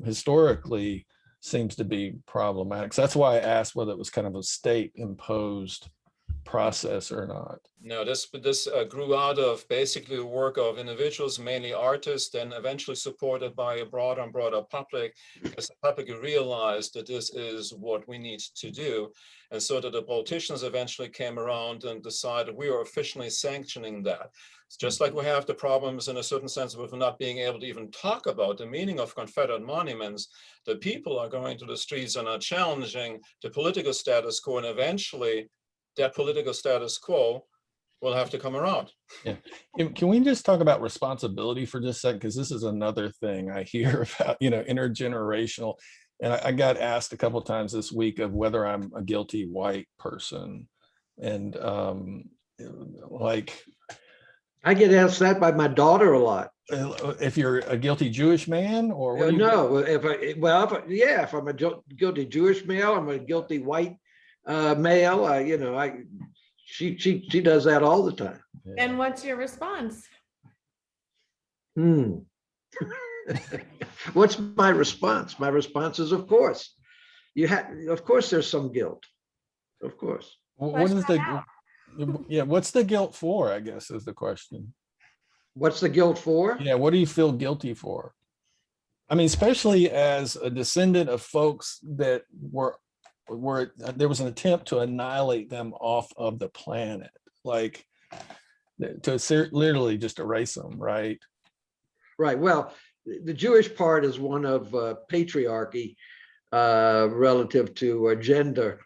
historically seems to be problematic. So that's why I asked whether it was kind of a state imposed process or not. No, this grew out of basically the work of individuals, mainly artists, and eventually supported by a broader and broader public, because the public realized that this is what we need to do. And so that the politicians eventually came around and decided we are officially sanctioning that. It's just like we have the problems in a certain sense with not being able to even talk about the meaning of Confederate monuments. The people are going to the streets and are challenging the political status quo, and eventually that political status quo will have to come around. Yeah. Can we just talk about responsibility for just a second? Because this is another thing I hear about, intergenerational. And I got asked a couple of times this week of whether I'm a guilty white person. And like, I get asked that by my daughter a lot. if you're a guilty Jewish man, or what do you No, if I'm a guilty Jewish male, I'm a guilty white male. She does that all the time. And what's your response? What's my response? My response is, of course, of course, there's some guilt, of course. What is what's the guilt for, I guess, is the question. What's the guilt for? Yeah, what do you feel guilty for? I mean, especially as a descendant of folks that were there was an attempt to annihilate them off of the planet, like to literally just erase them, right? Right. Well, the Jewish part is one of patriarchy relative to gender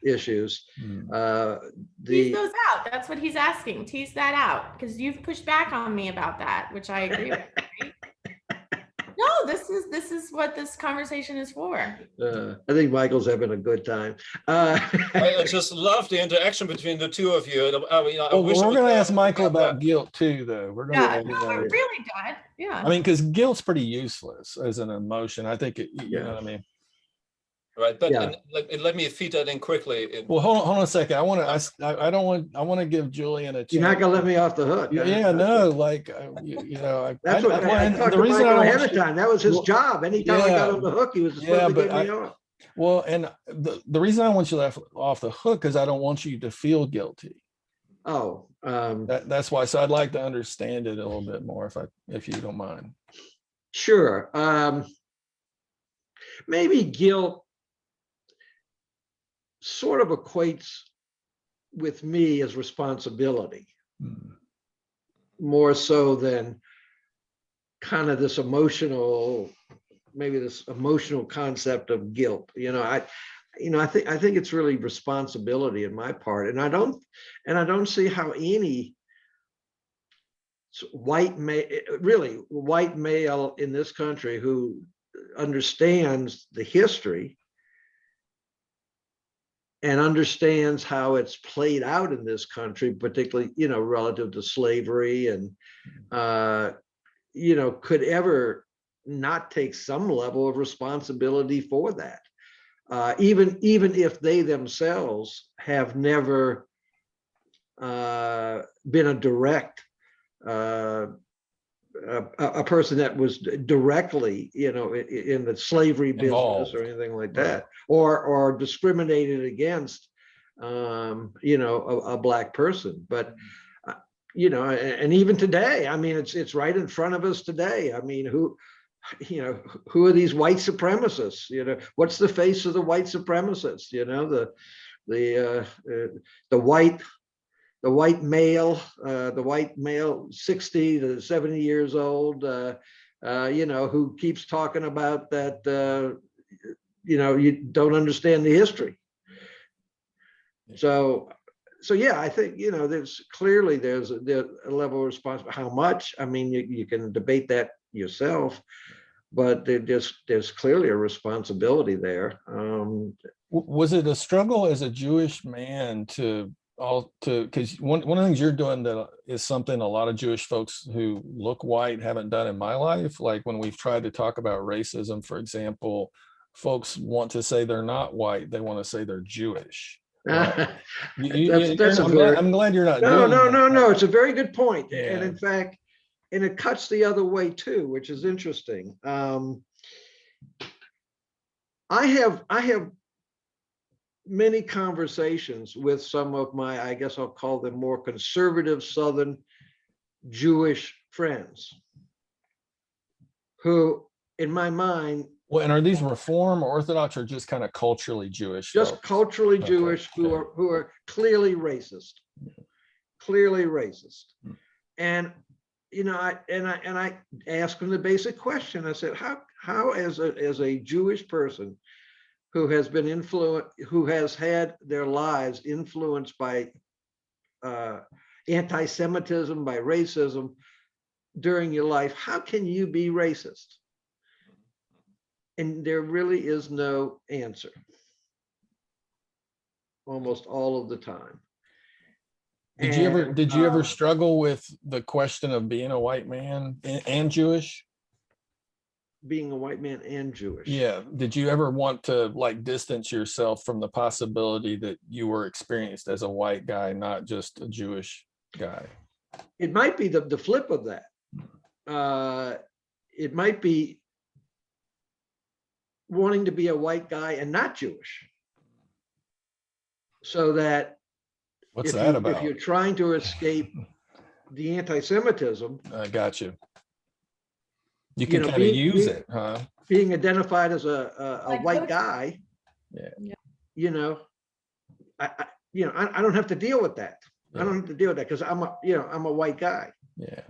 issues. Tease those out. That's what he's asking. Tease that out, because you've pushed back on me about that, which I agree with. Right? No, this is what this conversation is for. I think Michael's having a good time. I just love the interaction between the two of you. We're going to ask Michael about guilt too, though. We're going to. We're really good. Yeah. I mean, because guilt's pretty useless as an emotion. I think you know what I mean. Right, but let me feed that in quickly. Well, hold on a second. I want to give Julian a chance. You're not gonna let me off the hook. Yeah, no, like that's what I talked to Michael ahead of time. That was his job. Anytime I got on the hook, he was supposed to get me off. Well, and the reason I want you left off the hook is I don't want you to feel guilty. Oh, that's why. So I'd like to understand it a little bit more, if you don't mind. Sure. Maybe guilt sort of equates with me as responsibility, more so than kind of this emotional concept of guilt. I think it's really responsibility in my part, and I don't see how any white male in this country who understands the history and understands how it's played out in this country, particularly, relative to slavery, and, could ever not take some level of responsibility for that. Even if they themselves have never been a direct, a person that was directly, in the slavery business involved, or anything like that, or discriminated against, a Black person. But, and even today, I mean, it's right in front of us today. I mean, who are these white supremacists? What's the face of the white supremacists? The white male, 60 to 70 years old, who keeps talking about that, you don't understand the history. So yeah, I think, there's a level of responsibility. How much? I mean, you can debate that yourself, but there's clearly a responsibility there. Was it a struggle as a Jewish man because one of the things you're doing that is something a lot of Jewish folks who look white haven't done in my life? Like when we've tried to talk about racism, for example, folks want to say they're not white. They want to say they're Jewish. Right? I'm glad you're not doing that. No. It's a very good point. Yeah. And in fact, it cuts the other way too, which is interesting. I have many conversations with some of my, I guess I'll call them more conservative Southern Jewish friends, who, in my mind, well, and are these Reform or Orthodox, or just kind of culturally Jewish? Just folks? Culturally Jewish, who are clearly racist, and I asked them the basic question. I said, how as a Jewish person who has been who has had their lives influenced by anti-Semitism, by racism during your life, how can you be racist? And there really is no answer almost all of the time. Did you ever And, did you ever struggle with the question of being a white man and Jewish? being a white man and Jewish? Yeah. Did you ever want to like distance yourself from the possibility that you were experienced as a white guy, not just a Jewish guy? It might be the flip of that. It might be wanting to be a white guy and not Jewish. So that What's that about? if you're trying to escape the anti-Semitism, I got you. You you can know, kind of use it, huh? being identified as a Like white coach- guy, Yeah. you know, I don't have to deal with that. I don't have to deal with that because I'm a white guy. Yeah.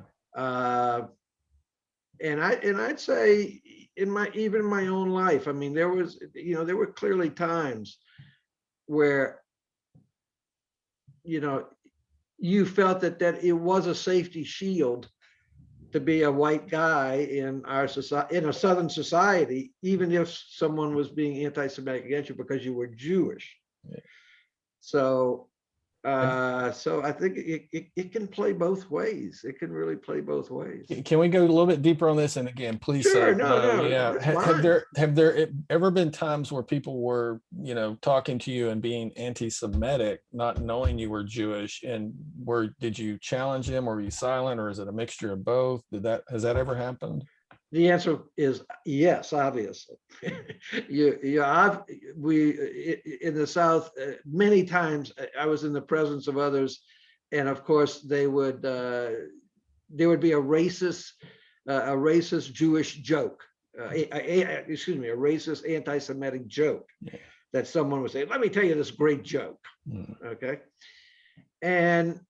And I'd say even in my own life, I mean, there were clearly times where, you felt that it was a safety shield to be a white guy in our society, in a Southern society, even if someone was being anti-Semitic against you because you were Jewish. Yeah. So I think it can play both ways. It can really play both ways. Can we go a little bit deeper on this? And again, please Sure, say no, yeah. that's Have there ever been times where people were, talking to you and being anti-Semitic, not knowing you were Jewish, and did you challenge them, or were you silent, or is it a mixture of both? Has that ever happened? The answer is yes, obviously. We in the South, many times I was in the presence of others, and of course there would be a racist Jewish joke, a racist anti-Semitic joke that someone would say, "Let me tell you this great joke." Okay, and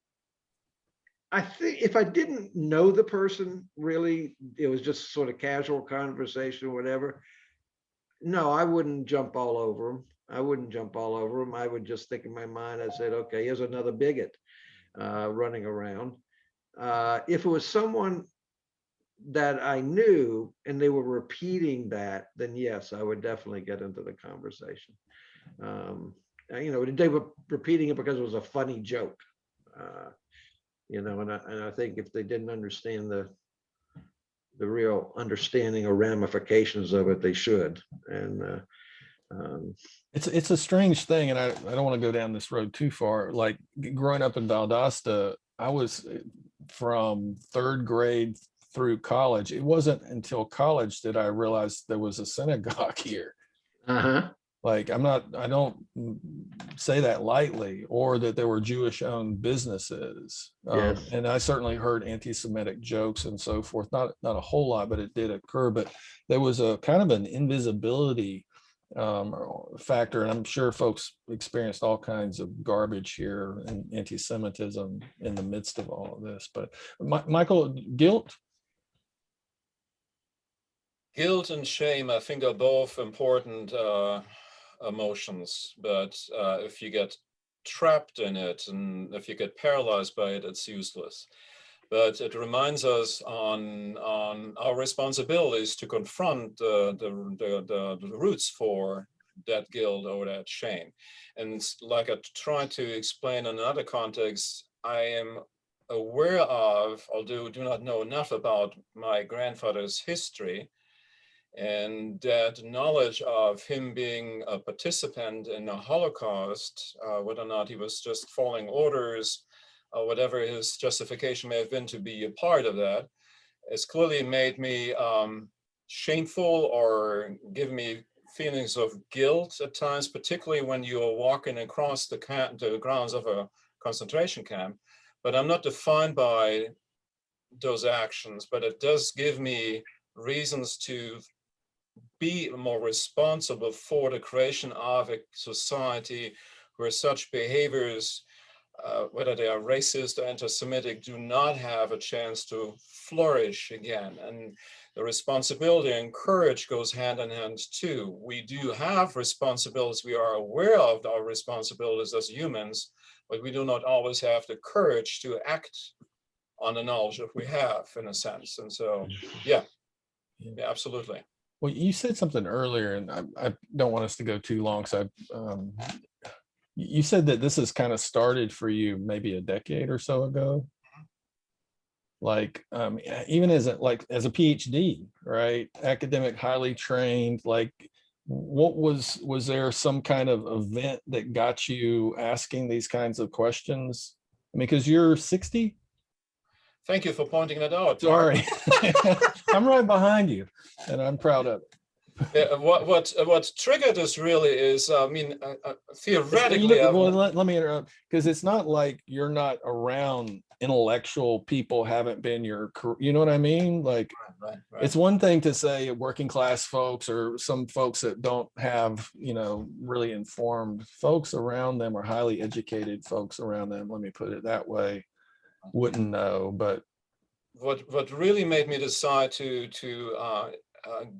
I think if I didn't know the person really, it was just sort of casual conversation or whatever. No, I wouldn't jump all over him. I would just think in my mind, I said, okay, here's another bigot running around. If it was someone that I knew and they were repeating that, then yes, I would definitely get into the conversation. They were repeating it because it was a funny joke. And I think if they didn't understand the real understanding or ramifications of it, they should. And It's a strange thing, and I don't want to go down this road too far. Like growing up in Valdosta, I was from third grade through college. It wasn't until college that I realized there was a synagogue here. Like I don't say that lightly, or that there were Jewish owned businesses. Yes. And I certainly heard anti-Semitic jokes and so forth, not a whole lot, but it did occur. But there was a kind of an invisibility factor. And I'm sure folks experienced all kinds of garbage here and anti-Semitism in the midst of all of this. But Michael, guilt? Guilt and shame, I think, are both important emotions, but if you get trapped in it and if you get paralyzed by it, it's useless. But it reminds us on our responsibilities to confront the roots for that guilt or that shame. And like I tried to explain in another context, I am aware of, although do not know enough about my grandfather's history, and that knowledge of him being a participant in the Holocaust, whether or not he was just following orders, or whatever his justification may have been to be a part of that, has clearly made me shameful or give me feelings of guilt at times, particularly when you are walking across the grounds of a concentration camp. But I'm not defined by those actions, but it does give me reasons to be more responsible for the creation of a society where such behaviors, whether they are racist or anti-Semitic, do not have a chance to flourish again. And the responsibility and courage goes hand in hand too. We do have responsibilities. We are aware of our responsibilities as humans, but we do not always have the courage to act on the knowledge that we have, in a sense. And so, yeah, absolutely. Well, you said something earlier, and I don't want us to go too long. So you said that this has kind of started for you maybe a decade or so ago. Like even as as a PhD, right? Academic, highly trained. Like, what was there some kind of event that got you asking these kinds of questions? I mean, because you're 60. Thank you for pointing that out, Mark. Sorry, I'm right behind you, and I'm proud of it. Yeah, what triggered this really is, I mean, theoretically, Well, let me interrupt, because it's not like you're not around intellectual people, haven't been you know what I mean? Like, right. it's one thing to say working class folks or some folks that don't have, you know, really informed folks around them or highly educated folks around them, let me put it that way, wouldn't know. But what really made me decide to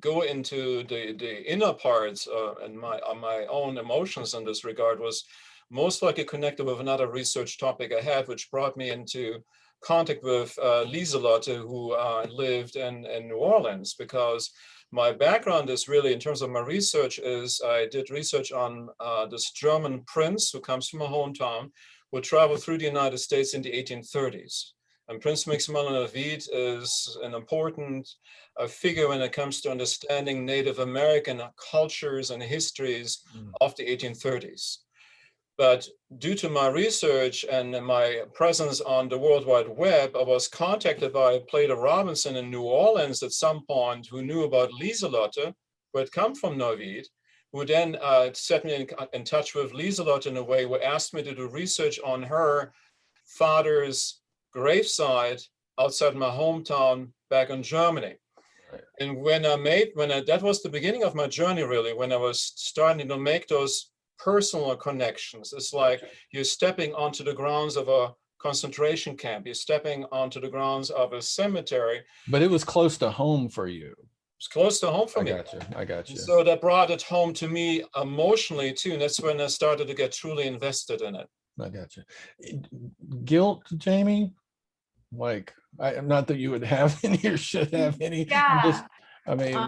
go into the inner parts and my own emotions in this regard was most likely connected with another research topic I had, which brought me into contact with Lieselotte, who lived in New Orleans, because my background is really, in terms of my research, is I did research on this German prince who comes from my hometown, who traveled through the United States in the 1830s. And Prince Maximilian of Wied is an important figure when it comes to understanding Native American cultures and histories of the 1830s. But due to my research and my presence on the World Wide Web, I was contacted by Plato Robinson in New Orleans at some point, who knew about Lieselotte, who had come from Neuwied, who then set me in touch with Lieselotte in a way, who asked me to do research on her father's gravesite outside my hometown back in Germany. Right. And that was the beginning of my journey, really, when I was starting to make those personal connections. It's like you're stepping onto the grounds of a concentration camp, you're stepping onto the grounds of a cemetery. But it was close to home for you. It's close to home for me. I got you. So that brought it home to me emotionally too, and that's when I started to get truly invested in it. I got you. Guilt, Jamie? Like, not that you would have any or should have any. Yeah. I mean,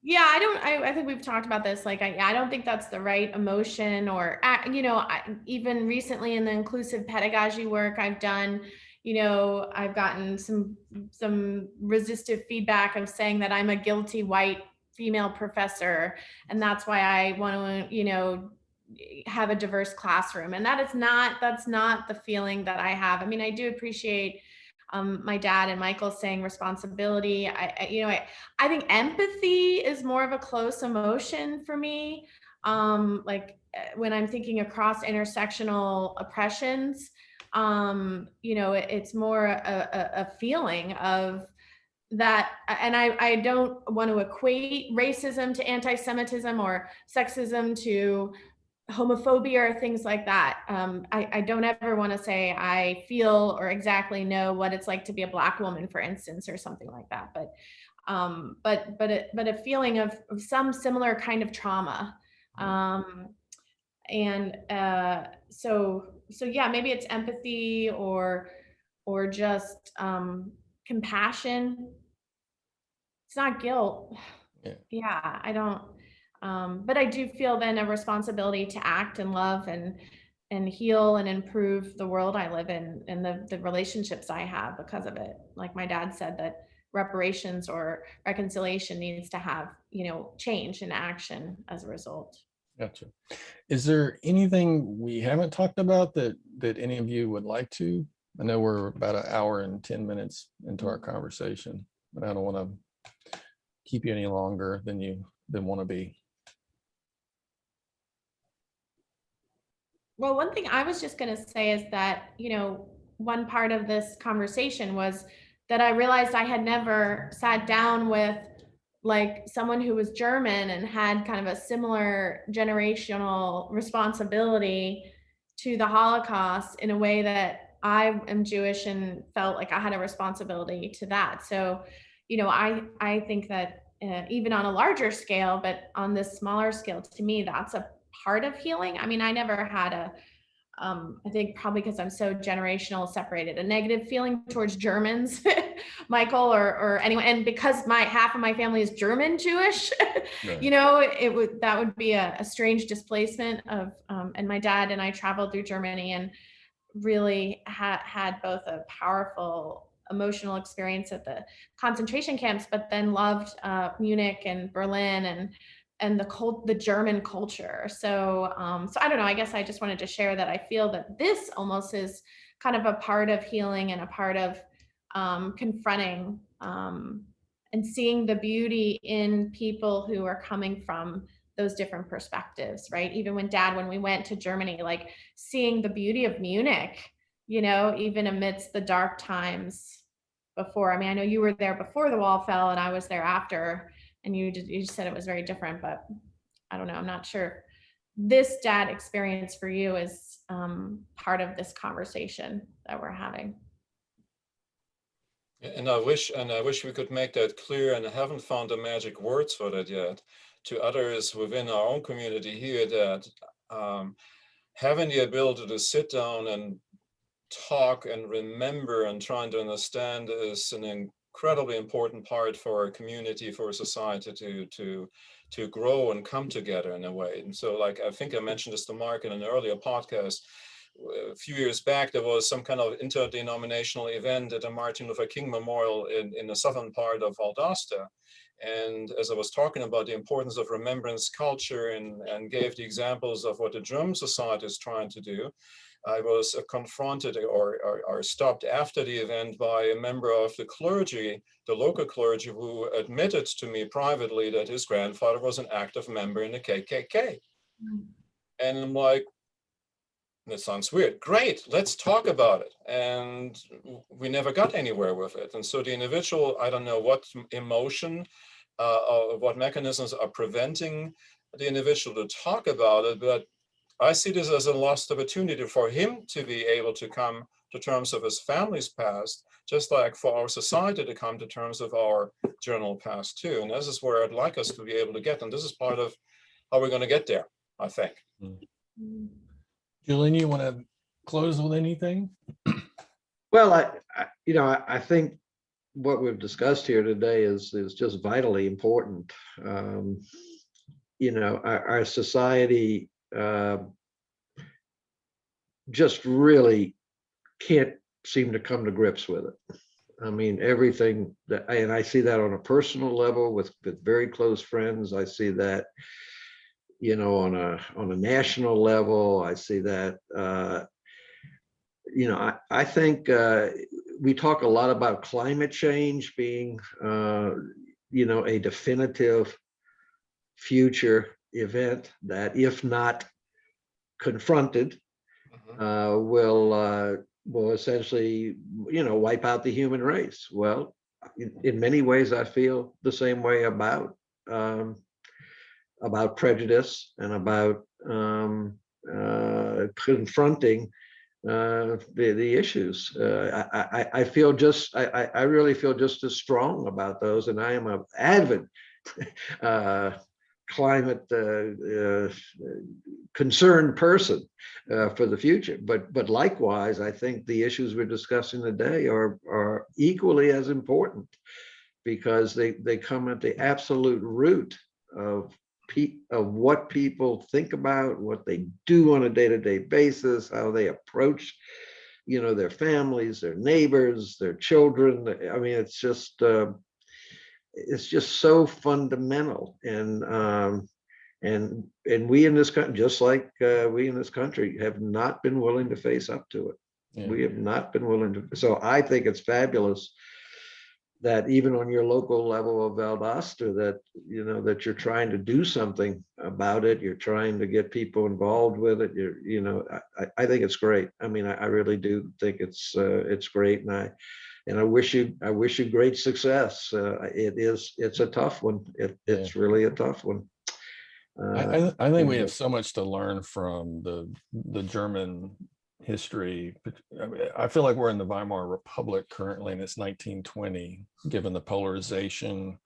yeah, I think we've talked about this. Like, I don't think that's the right emotion, or, you know, even recently in the inclusive pedagogy work I've done, you know, I've gotten some resistive feedback of saying that I'm a guilty white female professor, and that's why I want to, you know, have a diverse classroom. And that's not the feeling that I have. I mean, I do appreciate my dad and Michael saying responsibility. I think empathy is more of a close emotion for me. Like when I'm thinking across intersectional oppressions, you know, it's more a feeling of that. And I don't want to equate racism to anti-Semitism or sexism to homophobia or things like that. I don't ever want to say I feel or exactly know what it's like to be a Black woman, for instance, or something like that. But a feeling of some similar kind of trauma. So yeah, maybe it's empathy or just compassion. It's not guilt. Yeah, I don't. But I do feel then a responsibility to act and love and heal and improve the world I live in and the relationships I have because of it. Like my dad said, that reparations or reconciliation needs to have, you know, change and action as a result. Gotcha. Is there anything we haven't talked about that any of you would like to? I know we're about an hour and 10 minutes into our conversation, but I don't want to keep you any longer than want to be. Well, one thing I was just going to say is that, you know, one part of this conversation was that I realized I had never sat down with like someone who was German and had kind of a similar generational responsibility to the Holocaust in a way that I am Jewish and felt like I had a responsibility to that. So, you know, I think that even on a larger scale, but on this smaller scale, to me, that's a part of healing. I mean, I never had I think probably because I'm so generational separated, a negative feeling towards Germans, Michael, or anyone. And because half of my family is German Jewish, Right. you know, that would be a strange displacement of, and my dad and I traveled through Germany and really had both a powerful emotional experience at the concentration camps, but then loved Munich and Berlin and the German culture. So so I don't know, I guess I just wanted to share that I feel that this almost is kind of a part of healing and a part of confronting and seeing the beauty in people who are coming from those different perspectives, right? Even when we went to Germany, like seeing the beauty of Munich, you know, even amidst the dark times before. I mean, I know you were there before the wall fell and I was there after, and you just said it was very different, but I don't know, I'm not sure this dad experience for you is part of this conversation that we're having. And I wish we could make that clear, and I haven't found the magic words for that yet, to others within our own community here, that having the ability to sit down and talk and remember and trying to understand is an incredibly important part for a community, for a society to grow and come together in a way. And so, like, I think I mentioned this to Mark in an earlier podcast. A few years back, there was some kind of interdenominational event at the Martin Luther King Memorial in the southern part of Valdosta. And as I was talking about the importance of remembrance culture and gave the examples of what the German society is trying to do, I was confronted or stopped after the event by a member of the clergy, the local clergy, who admitted to me privately that his grandfather was an active member in the KKK. And I'm like, that sounds weird. Great, let's talk about it. And we never got anywhere with it. And so the individual, I don't know what emotion or what mechanisms are preventing the individual to talk about it, but I see this as a lost opportunity for him to be able to come to terms of his family's past, just like for our society to come to terms of our journal past too. And this is where I'd like us to be able to get, and this is part of how we're going to get there, I think. Julian, you want to close with anything? Well, I think what we've discussed here today is just vitally important. Our society just really can't seem to come to grips with it. I mean, everything that, and I see that on a personal level with very close friends. I see that, on a national level. I see that, I think we talk a lot about climate change being, a definitive future event that, if not confronted, will essentially, wipe out the human race. Well, in many ways, I feel the same way about prejudice and about confronting the issues. I feel I really feel just as strong about those, and I am an avid climate concerned person for the future. But likewise, I think the issues we're discussing today are equally as important, because they come at the absolute root of what people think about, what they do on a day-to-day basis, how they approach, their families, their neighbors, their children. I mean, it's just so fundamental. And we in this country, just like we in this country, have not been willing to face up to it. Yeah. We have not been willing to. So I think it's fabulous that even on your local level of Valdosta, that that you're trying to do something about it. You're trying to get people involved with it. I think it's great. I mean, I really do think it's great, and I wish you great success. It's a tough one. It's really a tough one. I think we have so much to learn from the German history. I feel like we're in the Weimar Republic currently, and it's 1920, given the polarization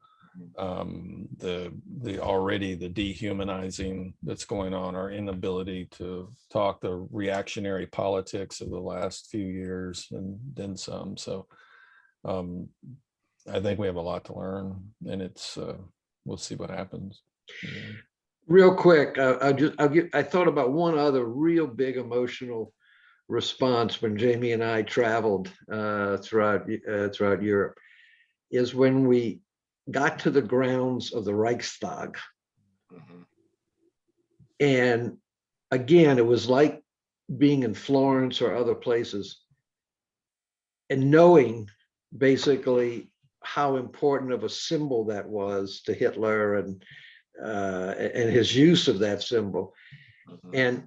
the already the dehumanizing that's going on, our inability to talk, the reactionary politics of the last few years and then some. So I think we have a lot to learn, and it's we'll see what happens. Real quick, I thought about one other real big emotional response when Jamie and I traveled throughout Europe, is when we got to the grounds of the Reichstag. And again, it was like being in Florence or other places and knowing basically how important of a symbol that was to Hitler and his use of that symbol. And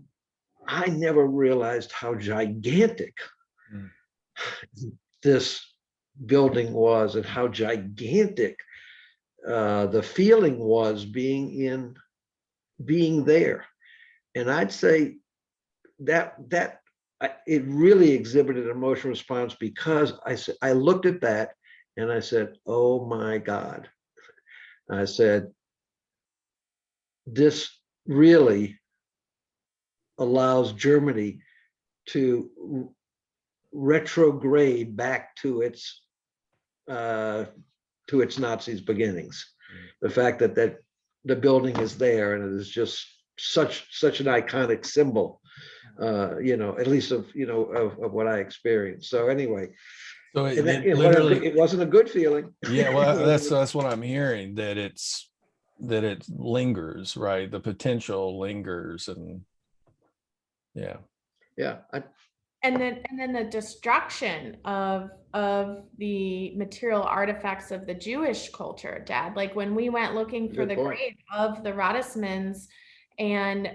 I never realized how gigantic this building was and how gigantic the feeling was being there. And I'd say that it really exhibited an emotional response, because I looked at that and I said, oh my God. I said, this really allows Germany to retrograde back to its Nazis beginnings. The fact that the building is there and it is just such an iconic symbol, at least of what I experienced. So anyway, so literally, it wasn't a good feeling. Yeah, well, that's what I'm hearing, that it lingers, right? The potential lingers, and yeah. And then the destruction of the material artifacts of the Jewish culture, Dad. Like when we went looking for the grave of the Radismans and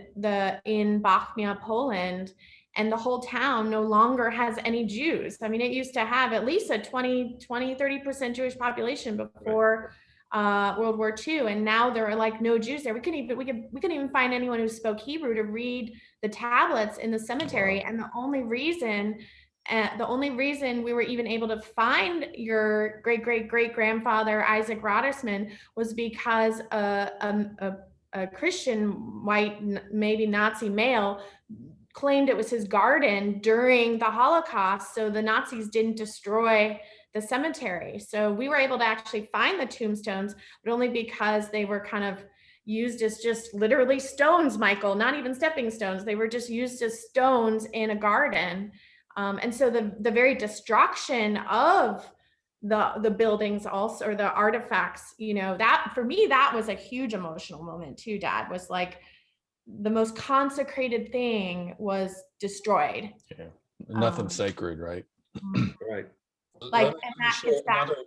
in Bochnia, Poland, and the whole town no longer has any Jews. I mean, it used to have at least a 30% Jewish population before World War II, and now there are like no Jews there. We couldn't even find anyone who spoke Hebrew to read the tablets in the cemetery. Wow. And the only reason we were even able to find your great grandfather Isaac Radisman was because a Christian white, maybe Nazi male, claimed it was his garden during the Holocaust, so the Nazis didn't destroy the cemetery. So we were able to actually find the tombstones, but only because they were kind of used as just literally stones, Michael, not even stepping stones. They were just used as stones in a garden. And so the very destruction of the buildings also, or the artifacts, that for me, that was a huge emotional moment too, Dad. Was like the most consecrated thing was destroyed. Yeah, nothing sacred, right? Right. Like,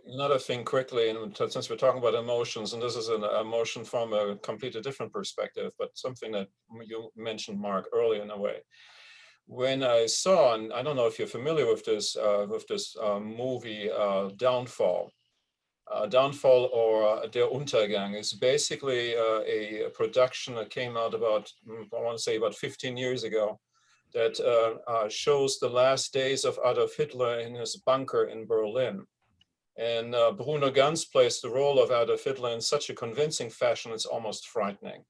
another thing quickly, and since we're talking about emotions, and this is an emotion from a completely different perspective, but something that you mentioned, Mark, earlier in a way. When I saw, and I don't know if you're familiar with this movie, Downfall. Downfall, or Der Untergang, is basically a production that came out about, I want to say about 15 years ago, that shows the last days of Adolf Hitler in his bunker in Berlin. And Bruno Ganz plays the role of Adolf Hitler in such a convincing fashion, it's almost frightening.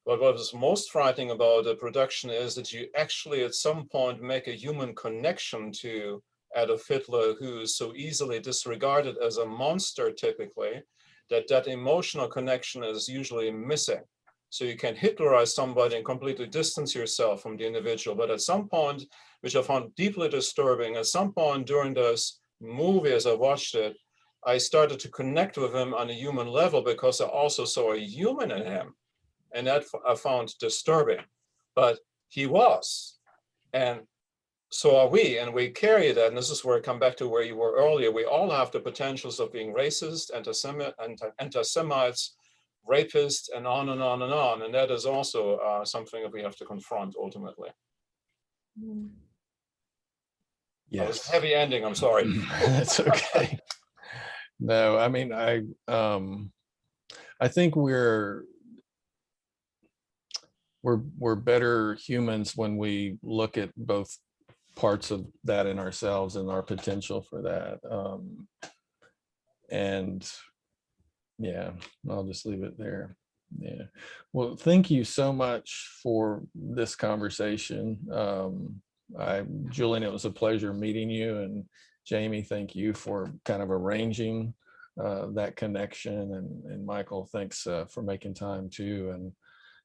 But what was most frightening about the production is that you actually at some point make a human connection to Adolf Hitler, who is so easily disregarded as a monster typically, that emotional connection is usually missing. So you can Hitlerize somebody and completely distance yourself from the individual. But at some point, which I found deeply disturbing, at some point during this movie, as I watched it, I started to connect with him on a human level, because I also saw a human in him. And that I found disturbing. But he was. And so are we, and we carry that. And this is where I come back to where you were earlier. We all have the potentials of being racist, anti-Semites, rapists, and on and on and on. And that is also something that we have to confront ultimately. Yes. That was a heavy ending, I'm sorry. That's okay. No, I mean, I think we're better humans when we look at both parts of that in ourselves and our potential for that. And Yeah, I'll just leave it there. Yeah. Well, thank you so much for this conversation. Julian, it was a pleasure meeting you, and Jamie, thank you for kind of arranging that connection, and Michael, thanks for making time too, and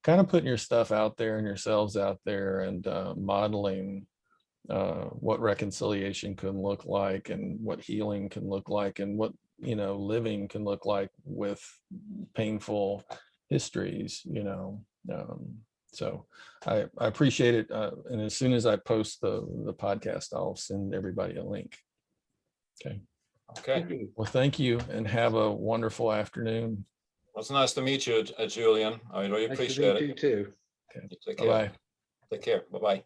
kind of putting your stuff out there and yourselves out there, and modeling what reconciliation can look like, and what healing can look like, and what living can look like with painful histories. So I appreciate it, and as soon as I post the podcast, I'll send everybody a link. Okay. Okay. Well, thank you, and have a wonderful afternoon. Well, it's nice to meet you, Julian. I really Nice to appreciate meet it. you too. Okay. You take care. Bye-bye. Take care. Bye-bye.